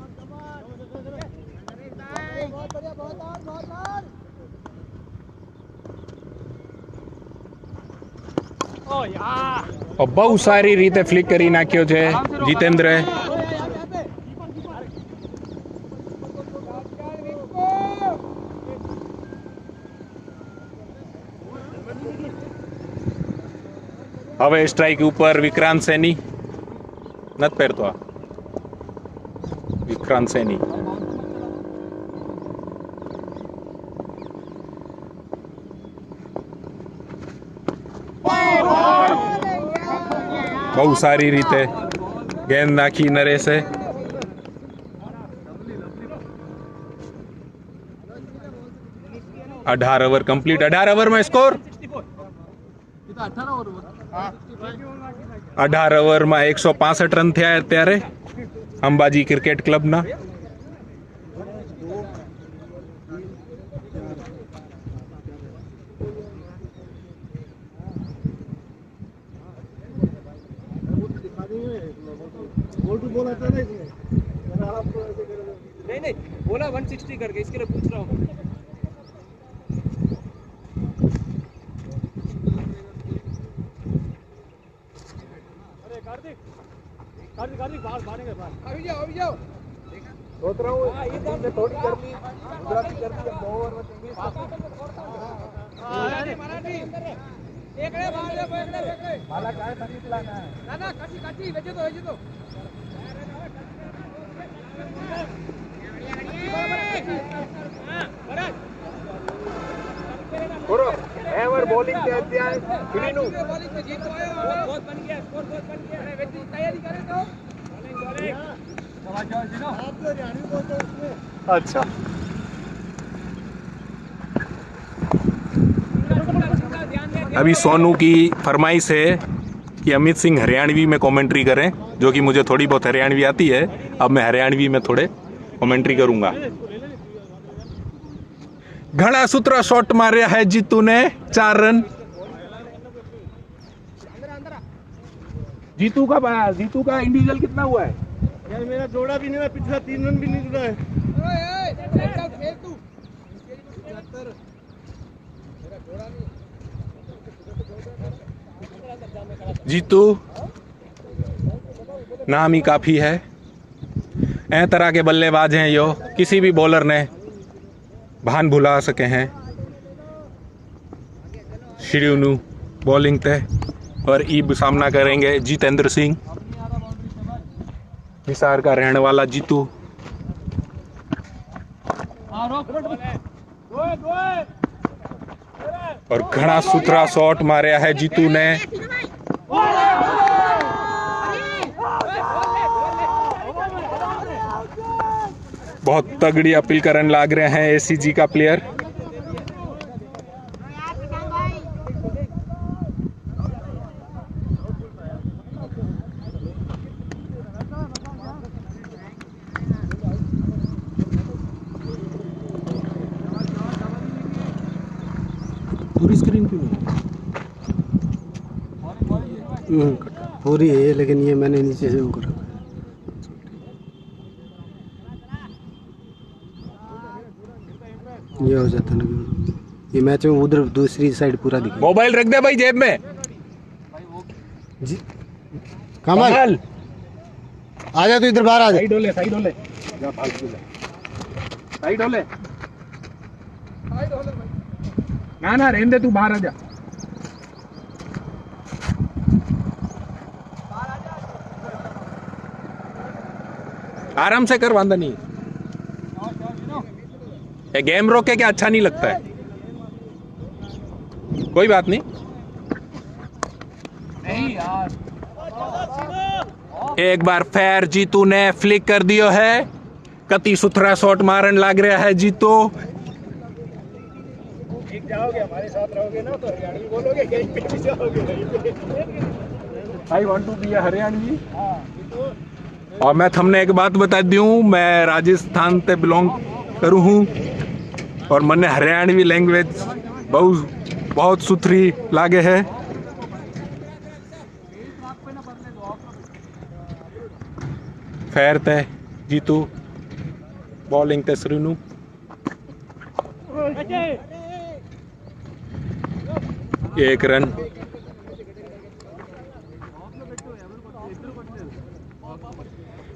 બહુ સારી રીતે ફ્લિક કરી નાખ્યો છે જીતેન્દ્ર હવે સ્ટ્રાઇક ઉપર વિક્રાંત સૈની નથી પહેરતો આ વિક્રાંત સૈની બહુ સારી રીતે ગેંદ નાખી નરેશે 18 ओवर कंप्लीट 18 ओवर में स्कोर 18 ओवर में 165 रन થયા અત્યારે અંબાજી ક્રિકેટ ક્લબના नहीं बोला 160 करके इसके लिए पूछ रहा हूँ कार्तिक बाहर मारेंगे बाहर अभी जाओ सोच रहा हूँ इसमें थोड़ी गर्मी गुजराती गर्मी है ओवर में इंग्लिश मराठी एकड़े बाहर ले एकड़े माला काय तरी लाना है ना काटी वेजे तो करो एवर बॉलिंग के अध्याय फिनिनु बॉलिंग में जीत आया बहुत बन गया स्कोर बहुत बन गया अरे वेटी तैयारी करे तो बॉलिंग आवाज आओ जी ना आप तो रानी बोलते उसमें अच्छा अभी सोनू की फरमाइश है कि अमित सिंह हरियाणवी में कमेंट्री करें जो कि मुझे थोड़ी बहुत हरियाणवी आती है अब मैं हरियाणवी में थोड़े कमेंट्री करूंगा घना सूत्र शॉट मारे है जीतू ने 4 रन जीतू का इंडिविजुअल कितना हुआ है यार मेरा जोड़ा भी नहीं हुआ पिछला 3 रन भी नहीं जुड़ा है जीतू नाम ही काफी है ए तरह के बल्लेबाज हैं यो किसी भी बॉलर ने भान भुला सके हैं श्रीनु बॉलिंग ते और ईब सामना करेंगे जितेंद्र सिंह हिसार का रहने वाला जीतू और घना सुथरा शॉट मारा है जीतू ने। बहुत तगड़ी अपील करने लाग रहे हैं एसीजी का प्लेयर। पूरी स्क्रीन क्यों नहीं? पूरी है लेकिन ये मैंने नीचे से वो करा। ये हो जाता ना, ये मैच में उधर दूसरी साइड पूरा दिखा। मोबाइल रख दे भाई जेब में। जी कमल आ जा, तू इधर बाहर आ जा। साइड होले जा फालतू जा। साइड होले ना रहने दे, तू बाहर आ जा। आराम से कर, वांदा नहीं। ये गेम रोके क्या अच्छा नहीं लगता है। कोई बात नहीं। एक बार फेर जीतू ने फ्लिक कर दियो है। कति सुथरा शॉट मारन लाग रहा है जीतू। जाओगे हमारे साथ रहोगे ना तो हरियाणवी बोलोगे, कहीं पे भी जाओगे। I want to be a Haryanvi. और मैं थमने एक बात बता दूं, मैं राजस्थान से बिलोंग करूं हूं और मने हरियाणवी लैंग्वेज बहुत सुथरी लागे है। फेर ते जीतू बॉलिंग ते श्रीनू। एक रन।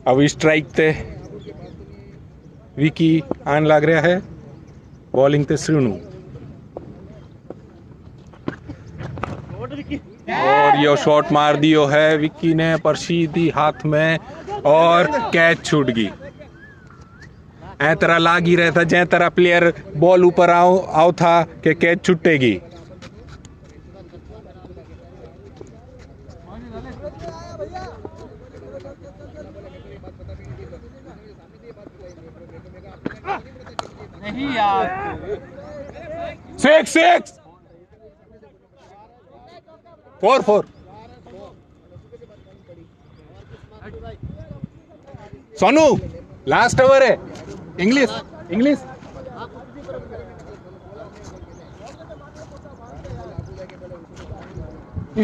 अब स्ट्राइक ते विकी आन लग रहा है, बॉलिंग ते श्रीनू। और यो शॉट मार दियो है विकी ने, पर सीधी हाथ में और कैच छूट गई। ऐ तरह लाग ही रहा था जै तरह प्लेयर बॉल ऊपर आओ था कि कैच छूटेगी। नहीं यार, 6 4 सोनू लास्ट ओवर है। इंग्लिश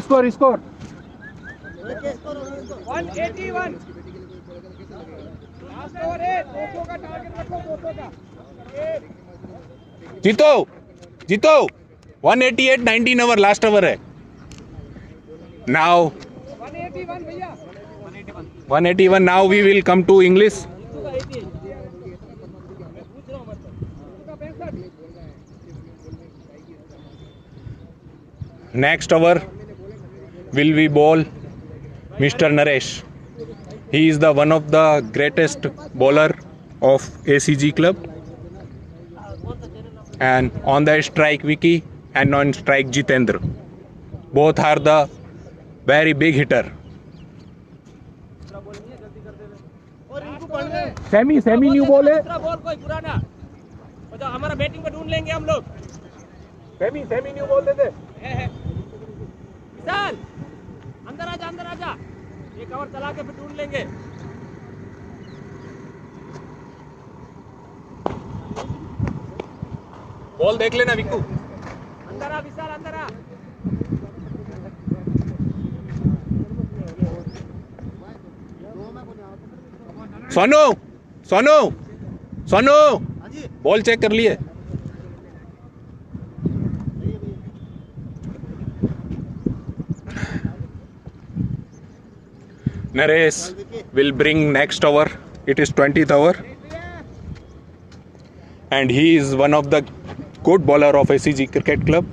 स्कोर 181 लास्ट ओवर है। 200 का टारगेट रखो, 200 का। जीतो 188 19 ओवर लास्ट ओवर है। नाउ 181 भैया, 181। Now we will come to English. Next over will be ball Mr. Naresh. He is the one of the greatest bowler of ACG club. And on the strike Vicky and on strike Jitendra. Both are the very big hitter. Semi new ball है। दूसरा ball कोई पुराना और जो हमारा batting पे ढूंढ लेंगे हम लोग। सेमी न्यू बॉल दे दे। विशाल अंदर आजा, ये कवर चला के फिर ढूंढ लेंगे। बॉल देख लेना विक्कू। अंदर आ विशाल, अंदर आ। सोनू बॉल चेक कर लिए। Naresh will bring next over. It is 20th over. And he is one of the good bowler of ACG Cricket Club.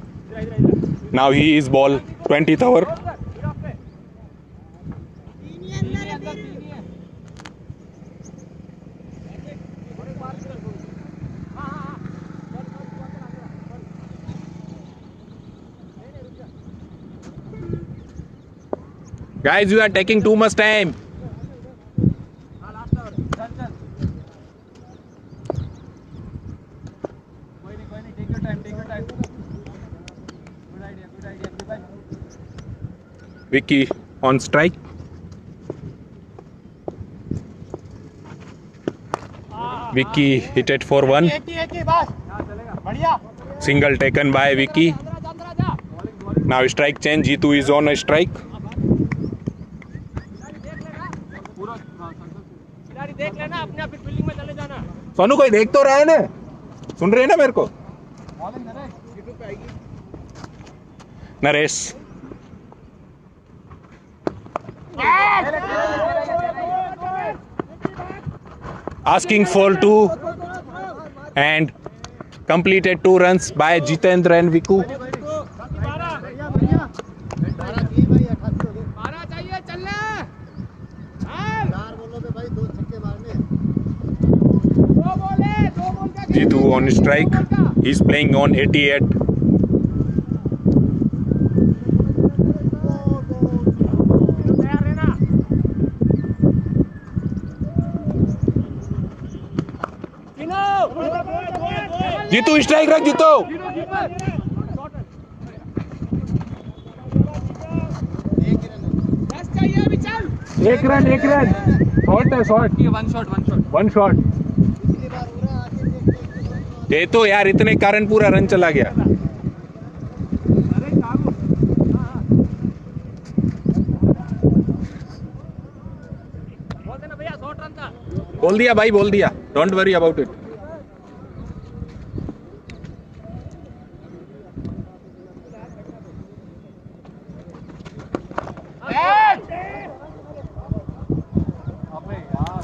Now he is ball 20th over. Guys, you are taking too much time. Vicky on strike. Vicky hit it for one. Single taken by Vicky. Now strike change. Jitu is on a strike. देख लेना अपने आप fielding में चले जाना सोनू कोई देख तो रहा है ना, सुन रहे हैं ना मेरे को? Naresh asking for 2 and completed 2 runs by Jitendra and Viku. Jitu on strike. He's playing on 88. Jitu strike रख जीतो. एक रन शॉट है, शॉट वन शॉट. ये तो यार इतने कारण पूरा रन चला गया. बोल दिया भाई, बोल दिया. Don't worry about it.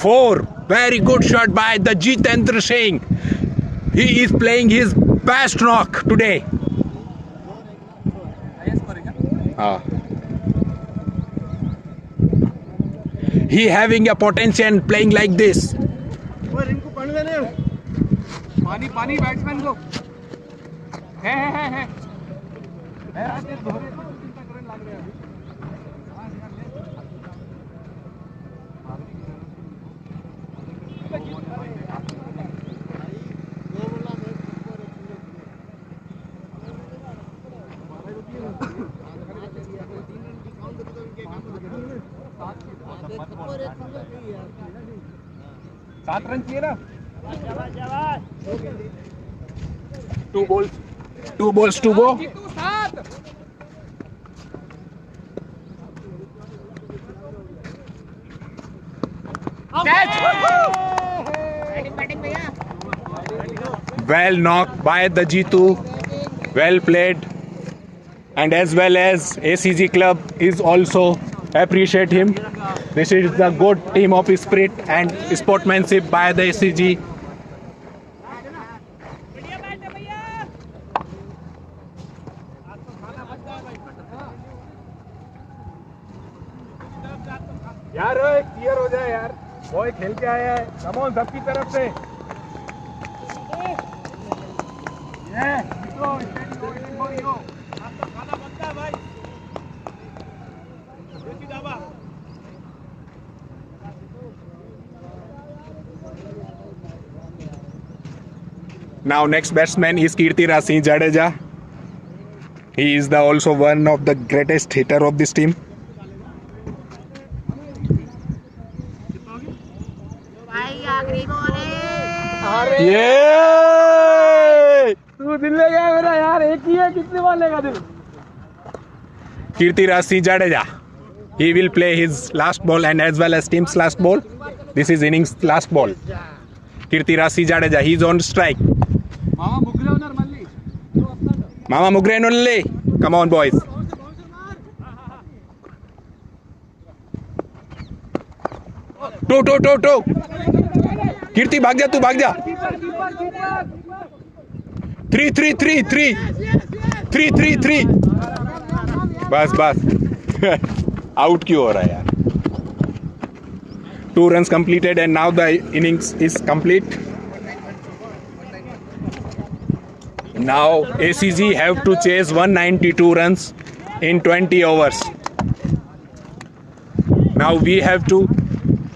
Four. Very good shot by the Jitendra Singh. He is playing his best knock today. He having a potential playing like this. पानी बैट्समैन को है सात रन चाहिए ना. 2 balls to go. Well knocked by the Jitu. Well played. And as well as ACG club is also appreciate him. This is the good team of spirit and sportsmanship by the ACG. यार clear हो जाए यार, boy खेल के आया है. Come on सबकी तरफ से. Now next batsman is Kirtiraj Singh Jadeja. He is the also one of the greatest hitter of this team. Yeah! तू दिल ले गया मेरा यार. एक ही है, कितने बार लेगा दिल. Kirtiraj Singh Jadeja. He will play his last ball and as well as team's last ball. This is innings last ball. Kirtiraj Singh Jadeja. He is on strike. Mama Mugre only. Come on, boys. Two. Kirti, भाग जा तू, भाग जा. 3. बस. Out क्यों हो रहा है यार? 2 runs completed and now the innings is complete. Now ACG have to chase 192 runs in 20 overs. Now we have to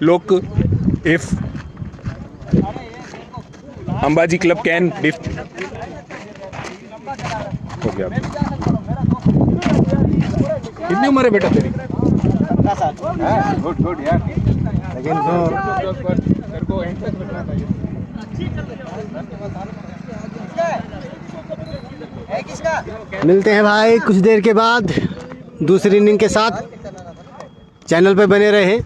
look if Ambaji club can lift. हो गया। कितनी उम्र है बेटा तेरी? गुड गुड यार, लेकिन मिलते हैं भाई कुछ देर के बाद दूसरी इनिंग के साथ। चैनल पे बने रहे।